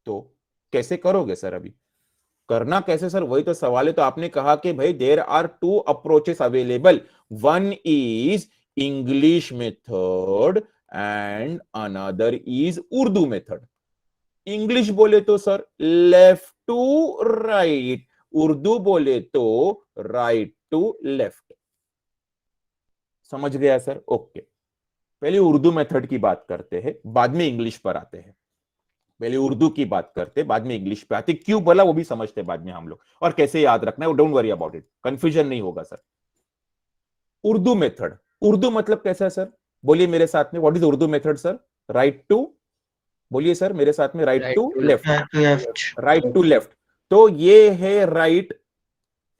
तो कैसे करोगे सर? अभी करना कैसे सर, वही तो सवाल है। तो आपने कहा कि भाई there are two approaches available, one is English method and another is Urdu method. English बोले तो sir left to right, Urdu बोले तो राइट टू लेफ्ट। समझ गया सर? ओके, पहले उर्दू मेथड की बात करते हैं, बाद में इंग्लिश पर आते हैं। पहले उर्दू की बात करते, बाद में इंग्लिश पे आते। क्यों बोला वो भी समझते बाद में हम लोग, और कैसे याद रखना है, don't worry about it, confusion नहीं होगा सर। उर्दू मेथड, उर्दू मतलब कैसा है सर? बोलिए मेरे साथ में, what is Urdu method sir? Right to, बोलिए सर मेरे साथ में, right to left, right to left. तो ये है राइट,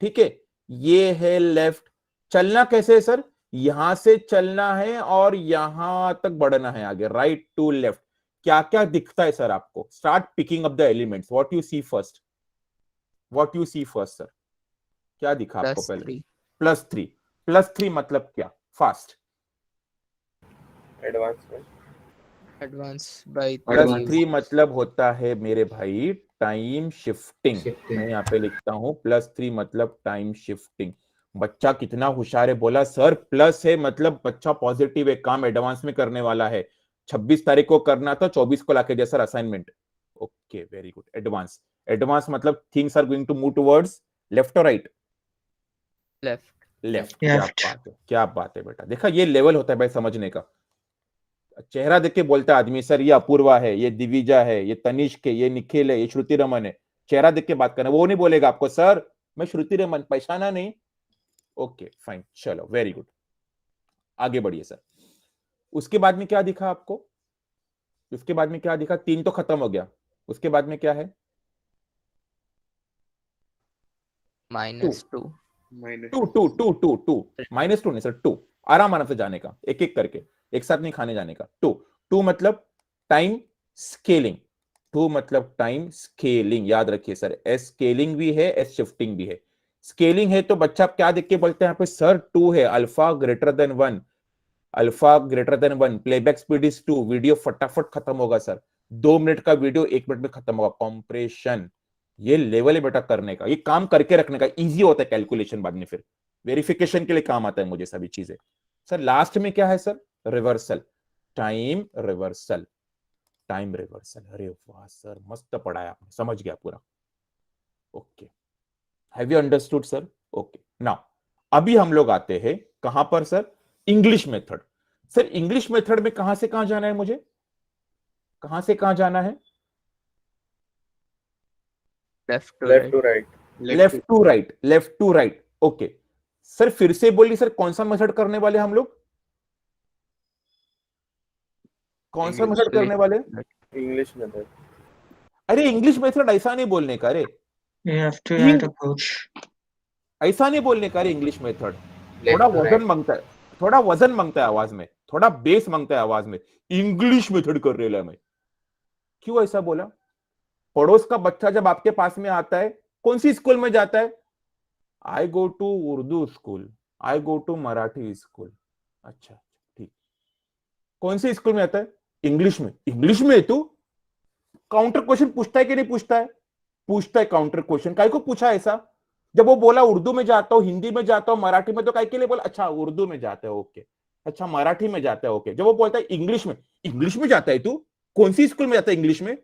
ठीक है, ये है लेफ्ट। चलना कैसे है सर? यहां से चलना है और यहां तक बढ़ना है आगे, राइट टू लेफ्ट। क्या क्या दिखता है सर आपको? Start picking up the elements, what you see first, what you see first sir? क्या दिखा आपको पहले? +3, +3 मतलब क्या? फास्ट, एडवांस बाय +3 मतलब होता है मेरे भाई टाइम शिफ्टिंग। मैं यहाँ पे लिखता हूं +3 मतलब टाइम शिफ्टिंग। बच्चा कितना होशियार है, बोला सर प्लस है मतलब बच्चा पॉजिटिव है, काम एडवांस में करने वाला है। 26 तारीख को करना था, 24 को लाके दिया sir assignment. Okay, very good. Advance, advance मतलब things are going to move towards left और राइट? लेफ्ट। लेफ्ट। क्या बात है, क्या बात है बेटा, देखा ये लेवल होता है भाई समझने का। चेहरा देख के बोलता है आदमी सर ये अपूर्वा है, ये दिविजा है, ये तनिष्क है, ये निखिल है, ये श्रुति रमन है। चेहरा देख के बात करना, वो नहीं बोलेगा आपको सर मैं श्रुति रमन, पहचाना नहीं? ओके फाइन, चलो वेरी गुड, आगे बढ़िए सर। उसके बाद में क्या दिखा आपको? उसके बाद में क्या दिखा? 3 तो खत्म हो गया, उसके बाद में क्या है? -2 2 -2 नहीं सर, 2 आराम से जाने का, एक एक करके, एक साथ नहीं खाने जाने का। 2 मतलब टाइम स्केलिंग, 2 मतलब टाइम स्केलिंग, याद रखिए सर, एस स्केलिंग भी है, एस शिफ्टिंग भी है। स्केलिंग है तो बच्चा क्या देख के बोलते हैं यहाँ पे सर 2 है, alpha greater than 1, alpha greater than 1, playback speed is 2, video फटाफट खत्म होगा सर, 2 मिनट का वीडियो 1 मिनट में खत्म होगा। कॉम्प्रेशन, ये लेवल है बेटा करने का, ये काम करके रखने का, इजी होता है कैलकुलेशन, बाद में फिर वेरिफिकेशन के लिए काम आता है मुझे सभी चीजें। सर लास्ट में क्या है sir? Reversal, time reversal, time reversal. अरे वाह सर, मस्त पढ़ाया आपने, समझ गया पूरा। Okay, have you understood sir? Okay, now अभी हम लोग आते हैं कहां पर sir? English method. Sir English method में कहां से कहां जाना है मुझे? कहां से कहां जाना है? Left to right. Left to right, left to right. Okay sir, फिर से बोलिए सर, कौन सा मेथड करने वाले हम लोग? कौन सा मेथड करने वाले? English method. अरे इंग्लिश मेथड ऐसा नहीं बोलने का रे, ऐसा नहीं बोलने का रे। इंग्लिश मेथड थोड़ा वजन मांगता है, थोड़ा वजन मांगता है आवाज में, थोड़ा बेस मांगता है आवाज में। इंग्लिश मेथड कर रहे मैं, क्यों ऐसा बोला? पड़ोस का बच्चा जब आपके पास में आता है, कौन सी स्कूल में जाता है? I go to Urdu school, I go to Marathi school. अच्छा ठीक, कौन सी स्कूल में आता है? इंग्लिश में। इंग्लिश में तू काउंटर क्वेश्चन पूछता है कि नहीं पूछता है? पूछता है काउंटर क्वेश्चन। काय को पूछा ऐसा? जब वो बोला उर्दू में जाता हूं, हिंदी में जाता हूं, मराठी में, तो काय के लिए बोला? अच्छा उर्दू में जाता है, ओके। अच्छा मराठी में जाता है, ओके। जब वो बोलता है इंग्लिश में, इंग्लिश में जाता है तू, कौन सी स्कूल में जाता है इंग्लिश में?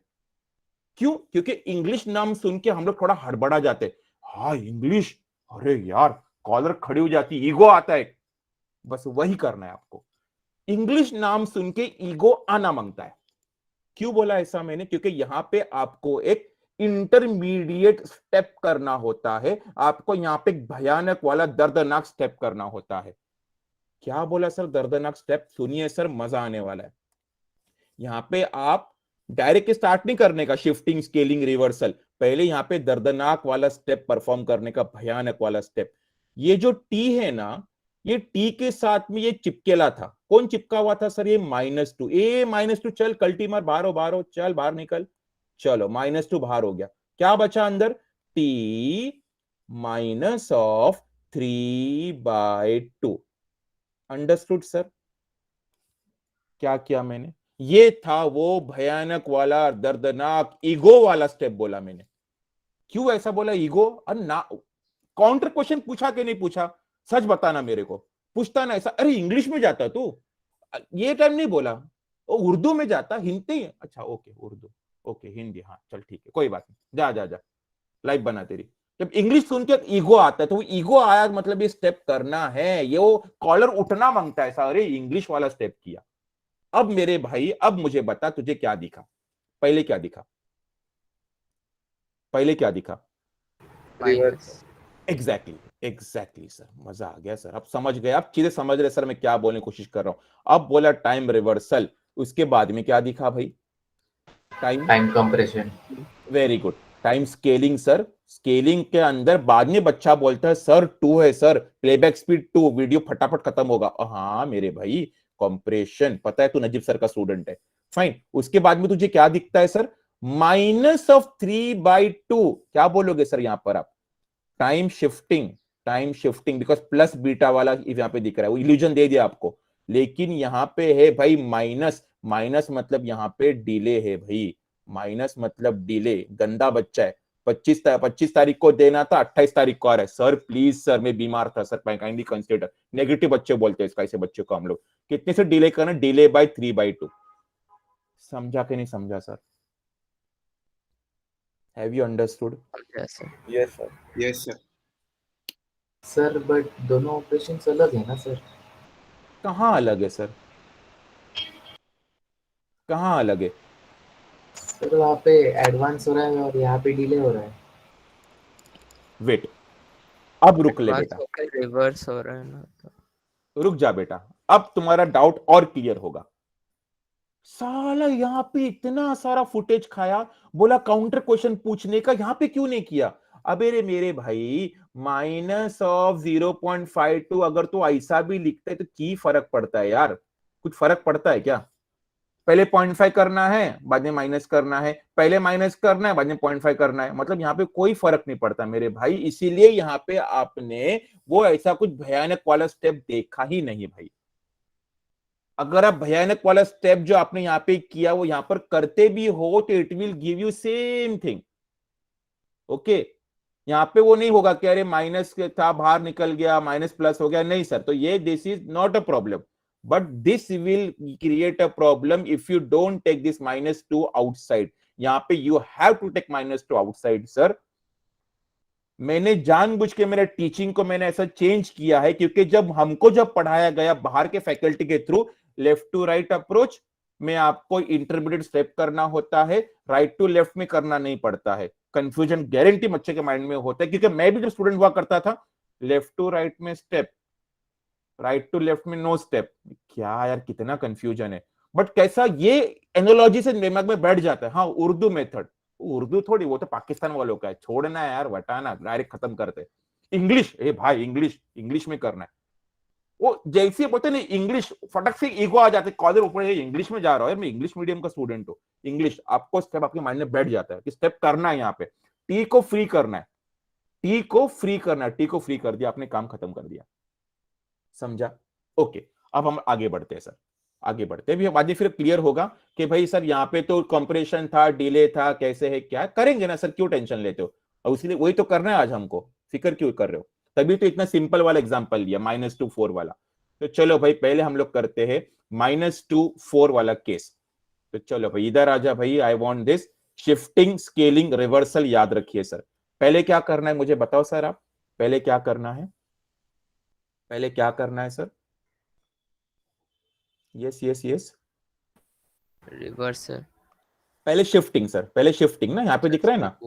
क्यों? क्योंकि इंग्लिश नाम सुन के हम लोग थोड़ा हड़बड़ा जाते हैं। हाँ इंग्लिश, अरे यार कॉलर खड़ी हो जाती, ईगो आता है। बस वही करना है आपको। इंग्लिश नाम सुन के ईगो आना मांगता है। क्यों बोला ऐसा मैंने? क्योंकि यहां पे आपको एक इंटरमीडिएट स्टेप करना होता है, आपको यहां पे एक भयानक वाला दर्दनाक स्टेप करना होता है। क्या बोला सर? दर्दनाक स्टेप। सुनिए सर, मजा आने वाला है। यहां पे आप डायरेक्ट स्टार्ट नहीं करने का शिफ्टिंग स्केलिंग रिवर्सल, पहले यहां पे दर्दनाक वाला स्टेप परफॉर्म करने का, भयानक वाला स्टेप। ये जो टी है ना, ये टी के साथ में ये चिपकेला था। कौन चिपका हुआ था सर? ये -2। ए -2, चल कल्टी मार, बाहर हो, बाहर हो, चल बाहर निकल। चलो -2 बाहर हो गया। क्या बचा अंदर? टी -3/2। Understood sir? क्या किया मैंने? ये था वो भयानक वाला दर्दनाक ईगो वाला स्टेप बोला मैंने। क्यों ऐसा बोला? ईगो। ना काउंटर क्वेश्चन पूछा कि नहीं पूछा? सच बताना मेरे को। पूछता ना ऐसा, अरे इंग्लिश में जाता तू, ये टाइम नहीं बोला। ओ उर्दू में जाता, हिंदी। अच्छा ओके, उर्दू, ओके हिंदी, हाँ चल ठीक है, कोई बात नहीं, जा जा जा, लाइफ बना तेरी। जब इंग्लिश सुन के ईगो आता है, तो वो ईगो आया मतलब ये स्टेप करना है, ये वो कॉलर उठना मांगता है ऐसा, अरे इंग्लिश वाला स्टेप किया। अब मेरे भाई, अब मुझे बता तुझे क्या दिखा? पहले क्या दिखा? पहले क्या दिखा? माइनस। एग्जैक्टली सर, मजा आ गया सर, अब समझ गए, आप चीजें समझ रहे सर मैं क्या बोलने की कोशिश कर रहा हूं। अब बोला टाइम रिवर्सल, उसके बाद में क्या दिखा भाई? Time compression. Very good. Time scaling sir, scaling के अंदर बाद में बच्चा बोलता है सर 2 है सर, प्लेबैक स्पीड 2, वीडियो फटाफट खत्म होगा। हाँ मेरे भाई, कंप्रेशन, पता है तू नजीब सर का स्टूडेंट है, फाइन। उसके बाद में तुझे क्या दिखता है सर? -3/2। क्या बोलोगे सर यहां पर आप? Time shifting, because plus beta वाला यहां पे दिख रहा है, वो इल्यूजन दे दिया आपको। लेकिन यहां पे है भाई माइनस, माइनस मतलब यहां पे डिले है भाई, माइनस मतलब डिले, गंदा बच्चा है। 25 तारीख को देना था, 28 तारीख को आ रहा है। सर प्लीज सर, मैं बीमार था सर, काइंडली कंसिडर। नेगेटिव बच्चे बोलते हैं इसका, ऐसे बच्चे को हम लोग। कितने से डिले करना? Delay by 3/2। समझा कि नहीं समझा सर? Have you understood? जैसे Yes, sir. Yes sir. Sir but दोनों ऑपरेशन अलग है ना सर? कहाँ अलग है सर? कहाँ अलग है? सर वहाँ पे एडवांस हो रहा है और यहाँ पे डिले हो रहा है। वेट, अब रुक ले एडवांस बेटा, होकर रिवर्स हो रहा है ना, तो रुक जा बेटा, अब तुम्हारा डाउट और क्लियर होगा। साला यहाँ पे इतना सारा फुटेज खाया, बोला काउंटर क्वेश्चन पूछने का, यहाँ पे क्यों नहीं किया? अबे रे मेरे भाई, -0.52 अगर तो ऐसा भी लिखते है तो की फर्क पड़ता है यार? कुछ फर्क पड़ता है क्या? पहले 0.5 करना है, बाद में माइनस करना है, पहले माइनस करना है, बाद में 0.5 करना है, मतलब यहाँ पे कोई फर्क नहीं पड़ता मेरे भाई। इसीलिए यहाँ पे आपने वो ऐसा कुछ भयानक वाला स्टेप देखा ही नहीं भाई। अगर आप भयानक वाला स्टेप जो आपने यहाँ पे किया वो यहाँ पर करते भी हो तो it will give you same thing. Okay, यहाँ पे वो नहीं होगा कि अरे माइनस था बाहर निकल गया, माइनस प्लस हो गया, नहीं सर। तो ये this is not a problem, but this will create a problem if you don't take this -2 outside. यहाँ पे you have to take -2 outside sir. मैंने जानबूझ के मेरे टीचिंग को मैंने ऐसा चेंज किया है, क्योंकि जब पढ़ाया गया बाहर के फैकल्टी के through left to right approach में आपको इंटरमीडिएट स्टेप करना होता है, राइट टू लेफ्ट में करना नहीं पड़ता है। कंफ्यूजन गारंटी बच्चे के माइंड में होता है, क्योंकि मैं भी जब स्टूडेंट हुआ करता था, लेफ्ट टू राइट में स्टेप, राइट टू लेफ्ट में नो स्टेप। क्या यार, कितना कंफ्यूजन है। बट कैसा ये एनोलॉजी से दिमाग में बैठ जाता है। हाँ, उर्दू मेथड, उर्दू थोड़ी, वो तो पाकिस्तान वालों का है, छोड़ना है यार, वटाना, डायरेक्ट खत्म करते। इंग्लिश, ए भाई इंग्लिश में करना है। वो जैसे बोलते नहीं इंग्लिश, फटक से ईगो आ जाते, कॉलर ऊपर इंग्लिश में जा रहा है, मैं इंग्लिश मीडियम का स्टूडेंट हूँ। इंग्लिश आपको स्टेप आपके माइंड में बैठ जाता है कि स्टेप करना है, यहाँ पे टी को फ्री करना है, टी को फ्री कर दिया आपने, काम खत्म कर दिया। समझा? ओके, अब हम आगे बढ़ते हैं सर, आगे बढ़ते हैं भी, बाद में फिर क्लियर होगा कि भाई सर यहाँ पे तो कंप्रेशन था, डिले था, कैसे है, क्या करेंगे ना सर, क्यों टेंशन लेते हो? और इसलिए वही तो करना है आज हमको, फिक्र क्यों कर रहे हो? तभी तो इतना सिंपल वाला एग्जांपल लिया, -2 4 वाला। तो चलो भाई, पहले हम लोग करते हैं -2 4 वाला केस। तो चलो भाई इधर आ जा भाई, I want this shifting scaling reversal, याद रखिए सर। पहले क्या करना है मुझे बताओ सर, आप पहले क्या करना है? पहले क्या करना है sir? Yes yes yes, reversal. पहले शिफ्टिंग सर, पहले शिफ्टिंग ना, यहाँ पे दिख रहा है ना,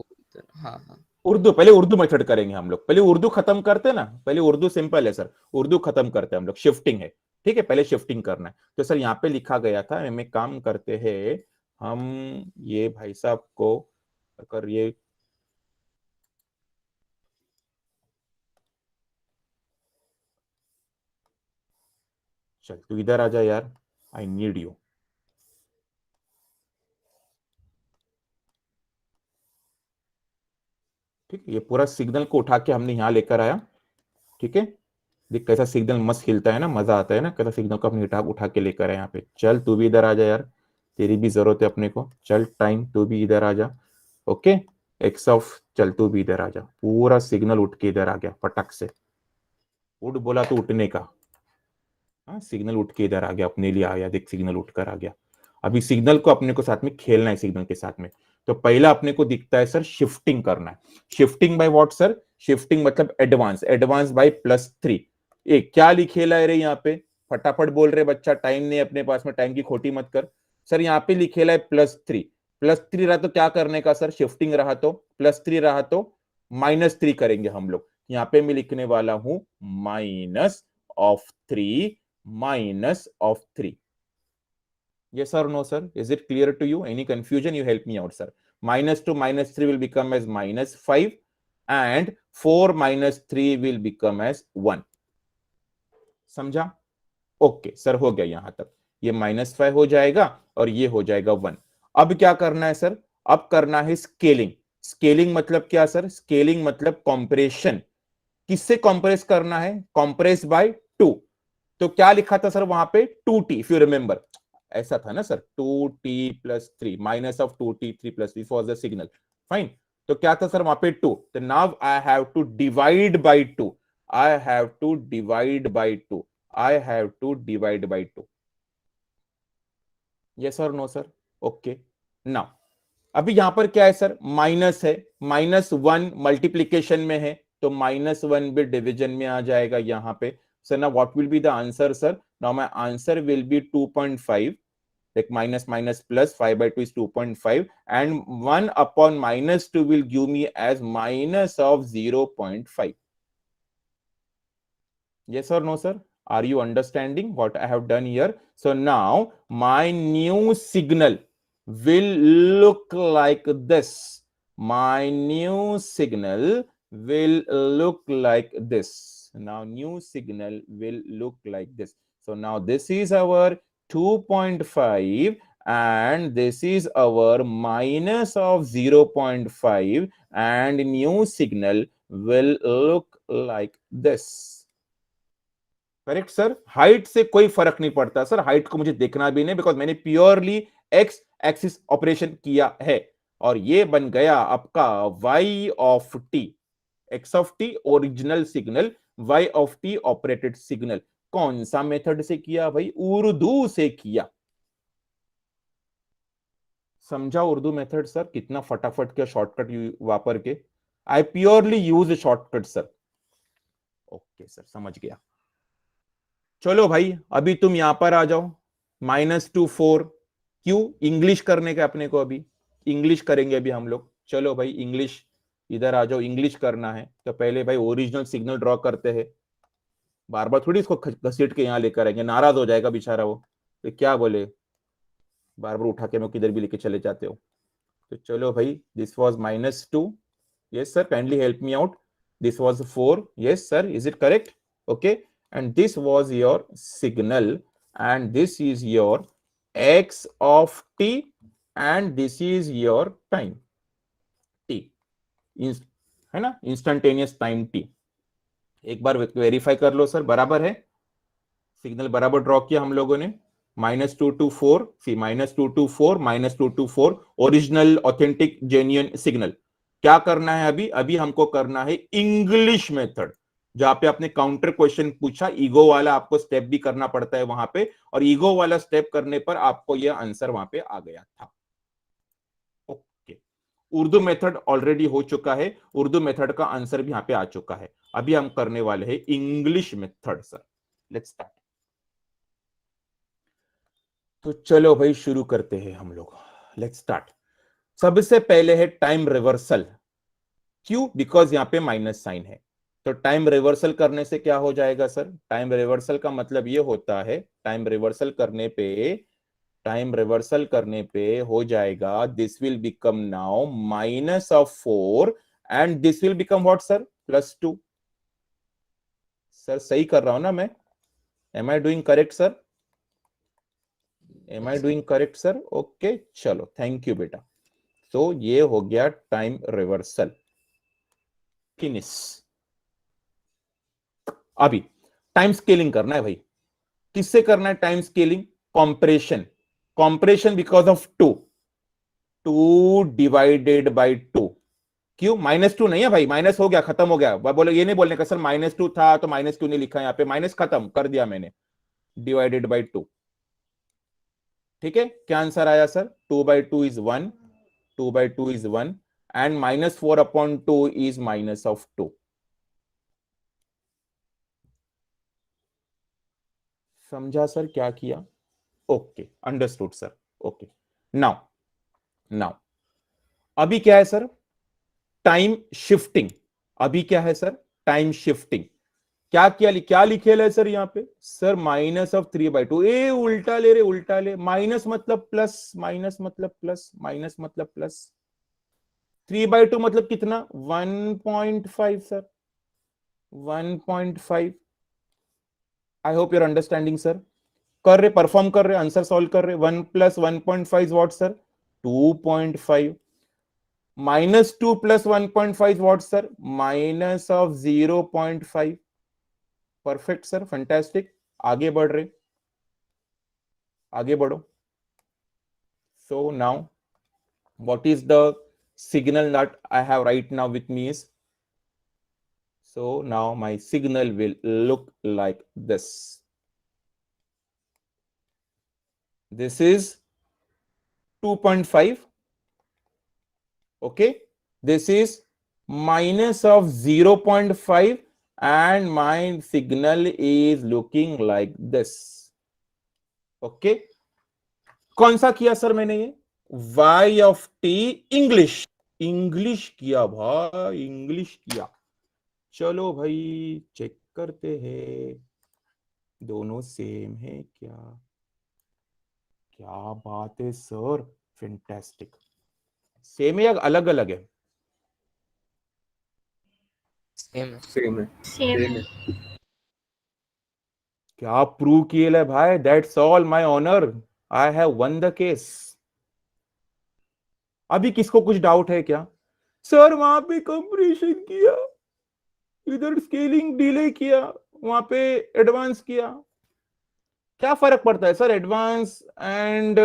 हाँ हाँ उर्दू, पहले उर्दू मेथड करेंगे हम लोग, पहले उर्दू खत्म करते हैं ना, पहले उर्दू सिंपल है सर, उर्दू खत्म करते हैं हम लोग, शिफ्टिंग है, ठीक है, पहले शिफ्टिंग करना है। तो सर यहाँ पे लिखा गया था, हम एक काम करते हैं, हम ये भाई साहब को अगर ये चल तू इधर आ जा यार, आई नीड यू। ठीक है, ये पूरा सिग्नल को उठा के हमने यहाँ लेकर आया, ठीक है, देख कैसा सिग्नल मस्त हिलता है ना, मजा आता है ना, कैसा सिग्नल को अपने उठा उठा के लेकर आए यहाँ पे। चल तू भी इधर आ जा यार, तेरी भी जरूरत है अपने को, चल टाइम तू भी इधर आ जा, ओके, एक्स ऑफ, चल तू भी इधर आ जा, पूरा सिग्नल उठ के इधर आ गया फटक से, उठ बोला तो उठने का, हाँ सिग्नल उठ के इधर आ गया, अपने लिए आया, देख सिग्नल उठकर आ गया। अभी सिग्नल को अपने को साथ में खेलना है, सिग्नल के साथ में। तो पहला अपने को दिखता है सर शिफ्टिंग करना है। Shifting by what sir? Shifting मतलब एडवांस, एडवांस बाय +3। एक क्या लिखे ला रे यहाँ पे, फटाफट बोल रहे बच्चा, टाइम नहीं अपने पास में, टाइम की खोटी मत कर। सर यहाँ पे लिखे ला है +3, +3 रहा तो क्या करने का सर, शिफ्टिंग रहा तो +3 रहा तो -3 करेंगे हम लोग। यहाँ पे मैं लिखने वाला हूं -3 -3. Yes or no, sir? Is it clear to you? Any confusion? You help me out, sir. -2 -3 will become as -5 and 4 -3 will become as 1. समझा? ओके सर, हो गया यहां तक। ये -5 हो जाएगा और ये हो जाएगा 1। अब क्या करना है सर? अब करना है स्केलिंग। स्केलिंग मतलब क्या सर? स्केलिंग मतलब कॉम्प्रेशन। किससे कॉम्प्रेस करना है? Compress by 2। तो क्या लिखा था सर वहां पे? 2t, इफ यू रिमेंबर, ऐसा था ना sir, 2t + 3 -2t 3 + 3 for the signal, fine. तो क्या था सर वहां पे 2, तो now I have to divide by 2, I have to divide by 2, I have to divide by 2। Yes और नो सर? ओके, नाउ अभी यहां पर क्या है सर? माइनस है, -1 मल्टीप्लीकेशन में है, तो -1 भी डिवीजन में आ जाएगा यहां पे। Sir now what will be the answer sir? Now my answer will be 2.5, like minus plus 5/2 is 2.5, and 1 upon -2 will give me as minus of 0.5. Yes or no sir? Are you understanding what I have done here? So now my new signal will look like this. My new signal will look like this. Now new signal will look like this. So now this is our 2.5 and this is our minus of 0.5, and new signal will look like this. Correct sir? Height से कोई फर्क नहीं पड़ता sir, height को मुझे देखना भी नहीं, बिकॉज मैंने प्योरली एक्स एक्सिस ऑपरेशन किया है, और ये बन गया आपका y of t, x of t original signal, y of t operated signal. कौन सा मेथड से किया भाई? उर्दू से किया। समझा उर्दू मेथड सर? कितना फटाफट किया शॉर्टकट वापर के। I purely use shortcut sir. Okay sir, समझ गया। चलो भाई अभी तुम यहां पर आ जाओ, -2 4, क्यों? इंग्लिश करने का अपने को, अभी इंग्लिश करेंगे अभी हम लोग। चलो भाई इंग्लिश, इधर आ जाओ, इंग्लिश करना है। तो पहले भाई ओरिजिनल सिग्नल ड्रॉ करते हैं, बार बार थोड़ी इसको घसीट के यहाँ लेकर आएंगे, नाराज हो जाएगा बेचारा वो, तो क्या बोले, बार बार उठा के मैं किधर भी लेके चले जाते हो। तो चलो भाई, this was -2, yes sir, kindly help me out, this was 4, yes sir, is it correct? Okay, and this was your signal, and this is your x of t, and this is your time t, है ना, instantaneous time t। एक बार verify कर लो sir, बराबर है? Signal बराबर draw किया हम लोगों ने, -2 to 4, see -2 to 4, -2 to 4, original authentic genuine signal. क्या करना है अभी? अभी हमको करना है इंग्लिश मेथड, जहां पे आपने काउंटर क्वेश्चन पूछा, ईगो वाला आपको स्टेप भी करना पड़ता है वहां पे, और ईगो वाला स्टेप करने पर आपको यह आंसर वहां पे आ गया था। ओके, उर्दू मेथड ऑलरेडी हो चुका है, उर्दू मेथड का आंसर भी यहां पे आ चुका है। अभी हम करने वाले हैं English method sir. Let's start. तो चलो भाई शुरू करते हैं हम लोग। Let's start. सबसे पहले है टाइम रिवर्सल। क्यों? बिकॉज यहां पे माइनस साइन है। तो टाइम रिवर्सल करने से क्या हो जाएगा सर? टाइम रिवर्सल का मतलब ये होता है, टाइम रिवर्सल करने पे हो जाएगा, this will become now -4 and this will become what sir? +2। Sir सही कर रहा हूं ना मैं? Am I doing correct sir? Am I doing correct sir? Okay, चलो थैंक यू बेटा। तो ये हो गया टाइम रिवर्सल। फिनिश। अभी टाइम स्केलिंग करना है भाई। किससे करना है time scaling? Compression. Compression because of 2 divided by 2। क्यों? -2 नहीं है भाई, माइनस हो गया, खत्म हो गया। बोलो ये नहीं बोलने का सर -2 था तो माइनस क्यों नहीं लिखा यहाँ पे? माइनस खत्म कर दिया मैंने, डिवाइडेड बाई 2। ठीक है, क्या आंसर आया sir? 2/2 is 1, 2/2 is 1 and -4/2 is -2। समझा सर क्या किया? Okay, understood sir. Okay, now अभी क्या है सर? Time shifting. अभी क्या है सर? Time shifting. क्या लिखेला है सर यहाँ पे? सर -3/2। ए उल्टा ले रे, उल्टा ले। माइनस मतलब प्लस, माइनस मतलब प्लस, माइनस मतलब प्लस। 3/2 मतलब कितना? 1.5 sir, 1.5। I hope you're understanding sir. कर रहे, परफॉर्म कर रहे, आंसर सॉल्व कर रहे। 1 + 1.5 what sir? 2.5। -2 + 1.5 what sir? -0.5। Perfect sir, fantastic. आगे बढ़ रहे, आगे बढ़ो। So now what is the signal that I have right now with me is, so now my signal will look like this. This is 2.5. Okay, this is -0.5 and my signal is looking like this. Okay, कौन सा किया sir मैंने? ये y of t English किया भाई, English किया। चलो भाई चेक करते हैं दोनों सेम है क्या? क्या बात है सर, फैंटास्टिक। सेम है या अलग अलग है? सेम है। सेम है। क्या प्रूव किए भाई? That's all my honour, I have won the case. अभी किसको कुछ डाउट है क्या? सर वहां पे कंप्रेशन किया, इधर स्केलिंग डिले किया, वहां पे एडवांस किया। क्या फर्क पड़ता है sir advance and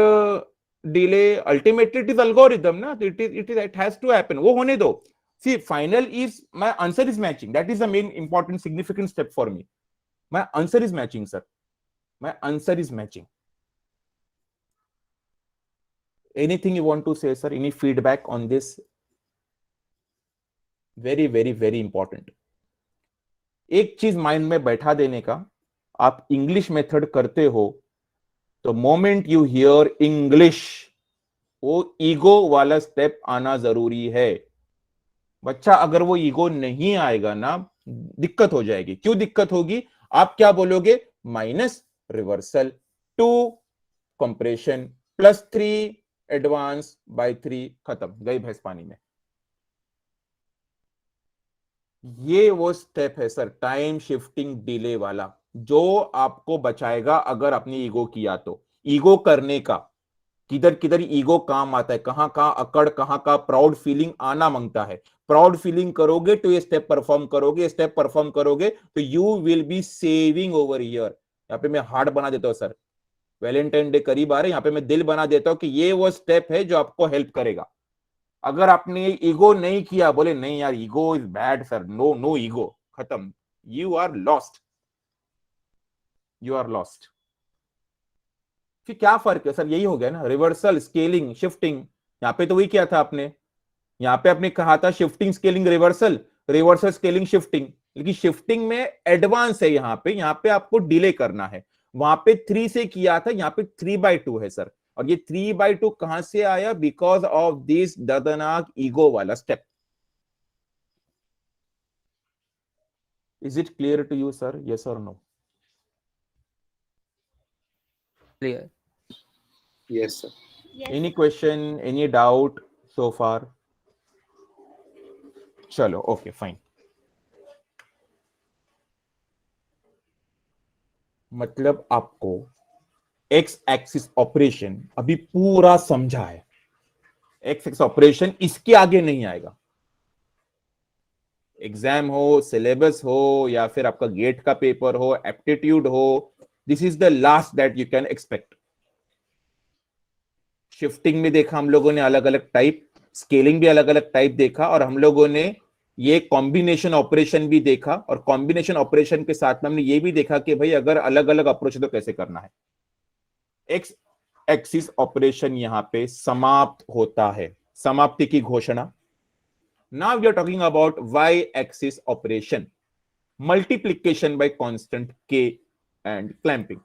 delay? Ultimately it is algorithm ना, इट हैज टू हैपन। वो होने दो। See final is my answer is matching, that is the main important significant step for me. My answer is matching sir, my answer is matching. Anything you want to say sir? Any feedback on this? Very very very important. एक चीज mind में बैठा देने का, आप English method करते हो तो मोमेंट यू हियर इंग्लिश, वो ईगो वाला स्टेप आना जरूरी है। बच्चा अगर वो ईगो नहीं आएगा ना, दिक्कत हो जाएगी। क्यों दिक्कत होगी? आप क्या बोलोगे? Minus reversal 2 compression +3 advance by 3, खत्म, गई भैंस पानी में। ये वो स्टेप है सर टाइम शिफ्टिंग डिले वाला, जो आपको बचाएगा अगर अपनी ईगो किया तो। ईगो करने का किधर किधर ईगो काम आता है, कहां कहां अकड़, कहां कहां प्राउड फीलिंग आना मांगता है। प्राउड फीलिंग करोगे तो ये स्टेप परफॉर्म करोगे, स्टेप परफॉर्म करोगे तो you will be saving over here. यहाँ पे मैं हार्ट बना देता हूं सर, वैलेंटाइन डे करीब आ रहे, यहाँ पे मैं दिल बना देता हूं कि ये वो स्टेप है जो आपको हेल्प करेगा। अगर आपने ईगो नहीं किया, बोले नहीं यार ego is bad sir, no no ego, खत्म, you are lost, you are lost. फिर क्या फर्क है सर? यही हो गया ना, रिवर्सल स्केलिंग शिफ्टिंग। यहाँ पे तो वही किया था आपने, यहाँ पे आपने कहा था shifting scaling reversal, reversal scaling shifting, लेकिन शिफ्टिंग में एडवांस है, यहाँ पे आपको डिले करना है। वहां पे 3 से किया था, यहाँ पे 3/2 है सर। और ये 3/2 कहां से आया? बिकॉज ऑफ दिस दर्दनाक ईगो वाला step. Is it clear to you sir? Yes और no? Clear. Yes, sir. Any question, any doubt so far? चलो ओके फाइन। मतलब आपको एक्स एक्सिस ऑपरेशन अभी पूरा समझा है। एक्स एक्सिस ऑपरेशन इसके आगे नहीं आएगा। एग्जाम हो, सिलेबस हो, या फिर आपका गेट का पेपर हो, एप्टीट्यूड हो, this is the last that you can expect. Shifting में देखा हम लोगों ने अलग अलग टाइप, स्केलिंग भी अलग अलग टाइप देखा, और हम लोगों ने ये कॉम्बिनेशन ऑपरेशन भी देखा, और कॉम्बिनेशन ऑपरेशन के साथ में हमने ये भी देखा कि भाई अगर अलग अलग अप्रोच है तो कैसे करना है। एक्स एक्सिस ऑपरेशन यहां पे समाप्त होता है, समाप्ति की घोषणा। Now we are talking about y axis operation, multiplication by constant के एंड क्लैंपिंग।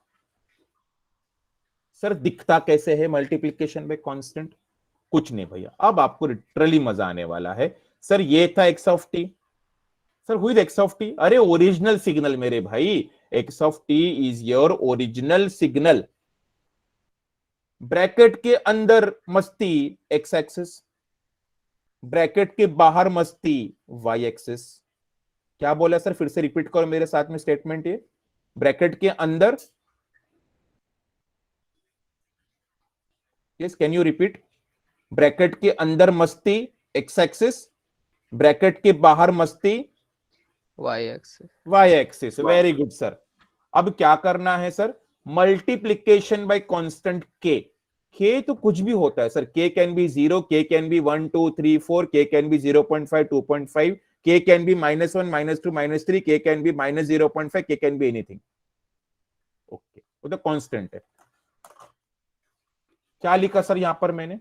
सर दिखता कैसे है मल्टीप्लीकेशन बाय कांस्टेंट? कुछ नहीं भैया, अब आपको लिटरली मजा आने वाला है। सर ये था x of T. Sir who is x of T? अरे ओरिजिनल सिग्नल मेरे भाई, x of T is your original signal. Bracket के अंदर मस्ती एक्स एक्सिस, ब्रैकेट के बाहर मस्ती वाई एक्सिस। क्या बोला सर? फिर से रिपीट करो मेरे साथ में स्टेटमेंट ये। ब्रैकेट के अंदर, yes can you repeat? Bracket के अंदर मस्ती एक्स एक्सिस, ब्रैकेट के बाहर मस्ती y axis. Y axis. Very good sir. अब क्या करना है सर? मल्टीप्लीकेशन बाय कांस्टेंट के। के तो कुछ भी होता है सर, के कैन बी 0, के कैन बी 1 2 3 4, के कैन बी 0.5 2.5, के कैन बी -1 -2 -3, के कैन बी -0.5, के कैन बी एनीथिंग। ओके, वो तो कांस्टेंट है। क्या लिखा सर यहां पर मैंने?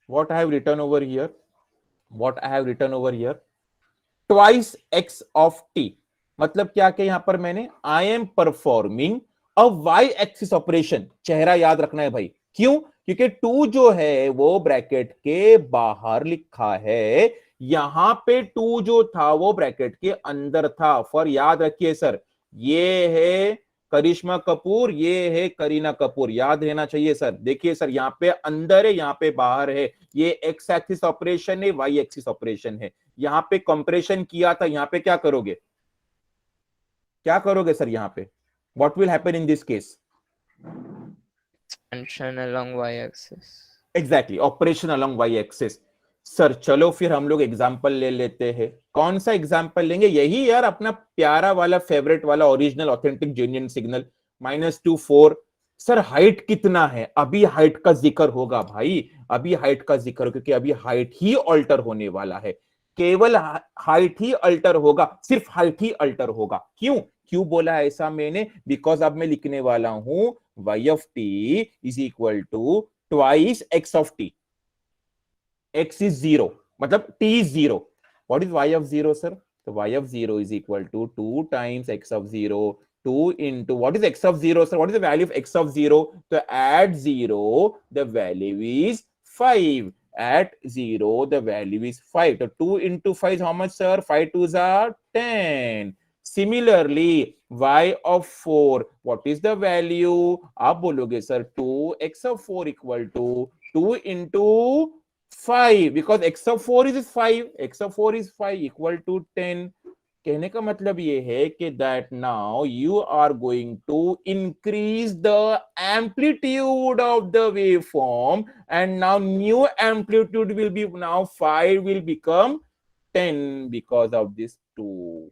What I have written over here, what I have written over here, twice x of t. मतलब क्या क्या यहां पर मैंने, I am performing a y axis operation. चेहरा याद रखना है भाई, क्यों? क्योंकि 2 जो है वो ब्रैकेट के बाहर लिखा है, यहां पे 2 जो था वो ब्रैकेट के अंदर था। फॉर याद रखिए सर, ये है करिश्मा कपूर, ये है करीना कपूर, याद रहना चाहिए सर। देखिए सर, यहां पे अंदर है, यहां पे बाहर है। ये एक्स एक्सिस ऑपरेशन है, वाई एक्सिस ऑपरेशन है। यहां पे कंप्रेशन किया था, यहां पे क्या करोगे? क्या करोगे सर यहां पे? What will happen in this case? Expansion along y axis. Exactly, operation along y axis. Sir चलो फिर हम लोग एग्जांपल ले लेते हैं। कौन सा एग्जांपल लेंगे? यही यार अपना प्यारा वाला, फेवरेट वाला, original authentic genuine signal -2 4। Sir height कितना है? अभी हाइट का जिक्र होगा भाई, अभी हाइट का जिक्र होगा, क्योंकि अभी हाइट ही अल्टर होने वाला है। केवल हाइट ही अल्टर होगा, सिर्फ हाइट ही अल्टर होगा। क्यों क्यों बोला है ऐसा मैंने? बिकॉज अब मैं लिखने वाला हूं y of t is equal to twice x of t। x is 0, मतलब t is 0। What is y of 0 sir? तो y of 0 is equal to 2 times x of 0, 2 into what is x of 0 sir? What is the value of x of 0? So at 0 the value is 5. At 0 the value is 5. So 2 into 5 is how much sir? 5 2s are 10. Similarly y of 4, what is the value? आप बोलोगे sir 2x of 4 equal to 2 into 5, because x of 4 is 5, x of 4 is 5 equal to 10. कहने का मतलब ये है कि that now you are going to increase the amplitude of the waveform, and now new amplitude will be, now 5 will become 10 because of this 2.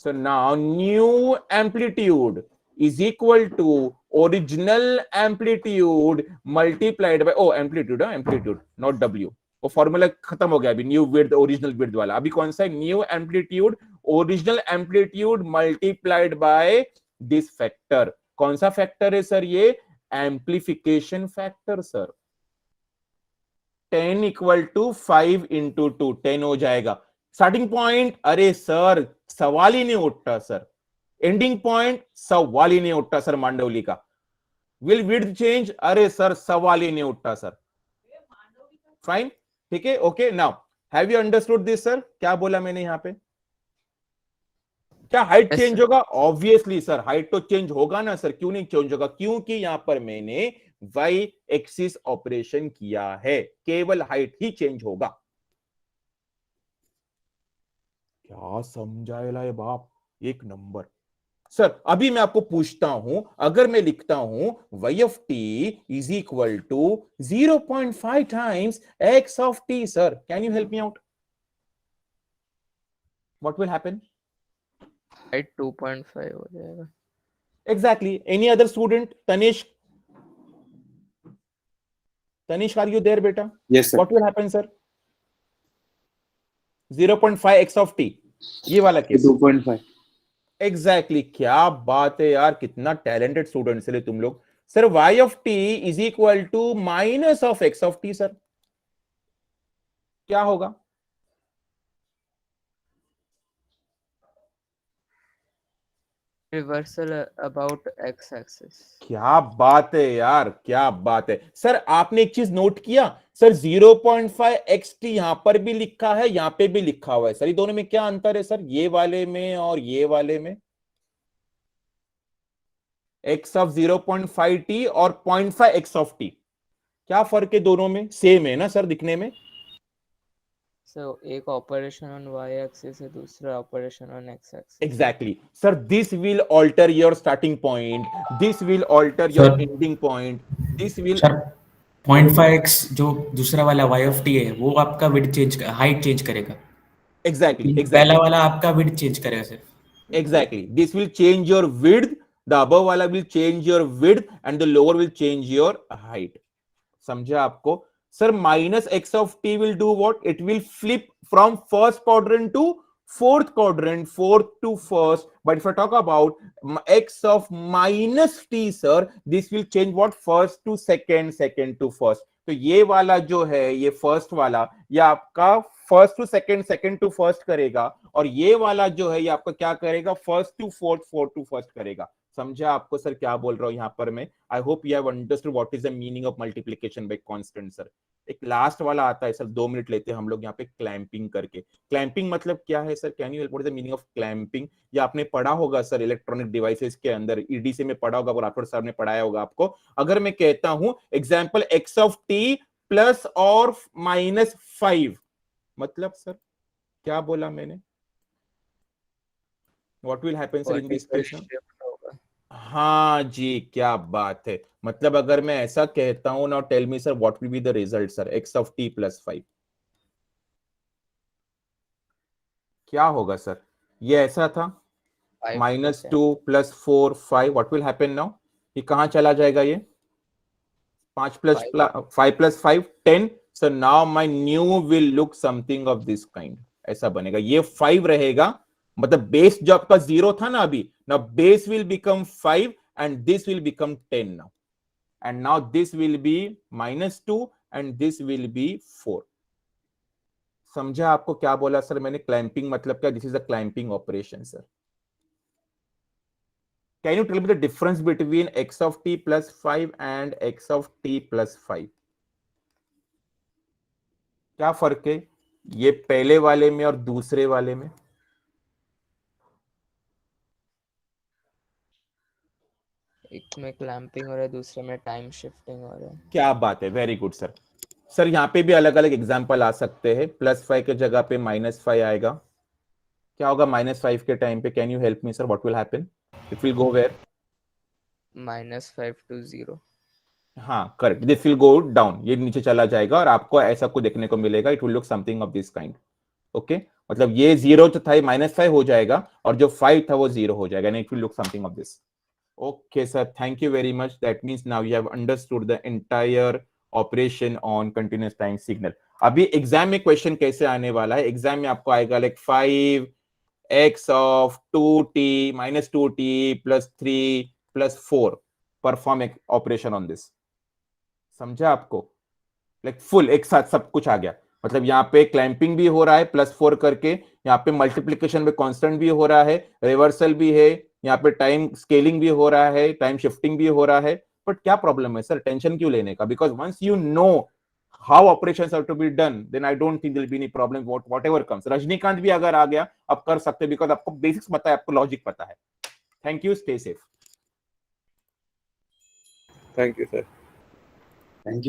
So now new amplitude is equal to original amplitude multiplied by, oh amplitude, amplitude not W. वो formula खत्म हो गया अभी, new width original width वाला। अभी कौन सा है? New amplitude original amplitude multiplied by this factor. कौन सा फैक्टर है सर? ये amplification factor sir. 10 equal to 5 into 2, 10 हो जाएगा। स्टार्टिंग पॉइंट, अरे सर सवाल ही नहीं उठता सर। एंडिंग पॉइंट सवाल ही नहीं उठता सर मांडवली का। Will width change? अरे सर सवाल ही नहीं उठता सर। फाइन, ठीक है, okay. Now have you understood this sir? क्या बोला मैंने यहाँ पे? क्या हाइट Yes, चेंज sir. होगा? ऑब्वियसली सर हाइट तो चेंज होगा ना सर, क्यों नहीं चेंज होगा? क्योंकि यहां पर मैंने वाई एक्सिस ऑपरेशन किया है, केवल हाइट ही चेंज होगा। क्या समझाएला ये बाप, एक नंबर। सर अभी मैं आपको पूछता हूं, अगर मैं लिखता हूं y of t is equal to 0.5 times x of t, sir can you help me out? What will happen? Height 2.5 हो जाएगा। Exactly. Any other student? Tanish, are you there, beta? Yes, sir. What will happen, sir? 0.5 x of t. ये वाला case. 2.5. Exactly. क्या बात है यार, कितना talented students है तुम लोग। Sir y of t is equal to minus of x of t, sir क्या होगा? Reversal about x axis. क्या बात है यार, क्या बात है। सर आपने एक चीज नोट किया सर, 0.5 xt यहां पर भी लिखा है, यहां पे भी लिखा हुआ है सर, ये दोनों में क्या अंतर है सर? ये वाले में और ये वाले में x ऑफ 0.5 t और 0.5 x ऑफ t, क्या फर्क है? दोनों में सेम है ना सर दिखने में? सो एक ऑपरेशन ऑन वाई एक्सिस है, दूसरा operation on x axis. Exactly sir, this will alter your starting point, this will alter your sir ending point, this will. Sir 0.5x जो दूसरा वाला y ऑफ t है वो आपका विड्थ चेंज हाइट चेंज करेगा। Exactly पहला वाला आपका विड्थ चेंज करेगा सिर्फ। Exactly. This will change your width. The above wala will change your width and the lower will change your height. समझा आपको? Sir, minus x of t will do what? It will flip from first quadrant to fourth quadrant, fourth to first. But if I talk about x of minus t, sir, this will change what? First to second, second to first. तो ये वाला जो है, ये first वाला, ये आपका first to second, second to first करेगा, और ये वाला जो है ये आपका क्या करेगा? First to fourth, fourth to first करेगा। समझा आपको सर क्या बोल रहा हूं यहां पर मैं? I hope you have understood what is the meaning of multiplication bye constant sir. एक लास्ट वाला आता है सर, 2 मिनट लेते हैं हम लोग यहाँ पे क्लैंपिंग करके। क्लैंपिंग मतलब क्या है sir? Can you help? What is the meaning of clamping? ये आपने पढ़ा होगा सर इलेक्ट्रॉनिक डिवाइसेस के अंदर, ईडीसी में पढ़ा होगा, राठौड़ साहब ने पढ़ाया होगा आपको। अगर मैं कहता हूं example x of t plus और माइनस 5, मतलब सर क्या बोला मैंने? What will happen sir in this case? हाँ जी, क्या बात है। मतलब अगर मैं ऐसा कहता हूं, now tell me sir what will be the result sir? X of t plus 5 क्या होगा सर? ये ऐसा था -2 + 4 5, व्हाट विल हैपन नाउ? ये कहां चला जाएगा? ये 5 + 5 + 5 10। So now my new will look something of this kind, ऐसा बनेगा। ये 5 रहेगा, मतलब बेस जो आपका 0 था ना अभी, now base will become 5 and this will become 10 now, and now this will be -2 and this will be 4। समझा आपको क्या बोला सर मैंने? क्लैंपिंग मतलब क्या? This is the clamping operation sir. Can you tell me the difference between x of t plus 5 and x of t plus 5? क्या फर्क है ये पहले वाले में और दूसरे वाले में? एक में क्लैंपिंग हो रहा है, दूसरे में टाइम शिफ्टिंग हो रहा है। क्या बात है, वेरी गुड सर। सर यहाँ पे भी अलग अलग एग्जाम्पल आ सकते हैं। +5 के जगह पे -5 आएगा। क्या होगा -5 के टाइम पे? Can you help me sir? What will happen? It will go where? -5 to 0। हाँ correct, this will go down, ये नीचे चला जाएगा और आपको ऐसा कुछ देखने को मिलेगा। It will look something of this kind. Okay, मतलब ये 0 जो था -5 हो जाएगा और जो 5 था वो 0 हो जाएगा। It will look something of this. Okay, sir. Thank you very much. That means now you have understood the entire operation on continuous time signal. अभी एग्जाम में क्वेश्चन कैसे आने वाला है? एग्जाम में आपको आएगा like 5x of 2t - 2t + 3 + 4 perform operation on this. समझा आपको? लाइक फुल एक साथ सब कुछ आ गया। मतलब यहाँ पे क्लैंपिंग भी हो रहा है +4 करके, यहाँ पे मल्टीप्लीकेशन में कांस्टेंट भी हो रहा है, रिवर्सल भी है, यहाँ पे टाइम स्केलिंग भी हो रहा है, टाइम शिफ्टिंग भी हो रहा है, बट क्या प्रॉब्लम है सर टेंशन क्यों लेने का? Because once you know how operations have to be done, then I don't think there will be any problem whatever comes. Rajinikanth भी अगर आ गया आप कर सकते, बिकॉज आपको बेसिक्स पता है, आपको लॉजिक पता है। Thank you, stay safe. Thank you, sir. Thank you.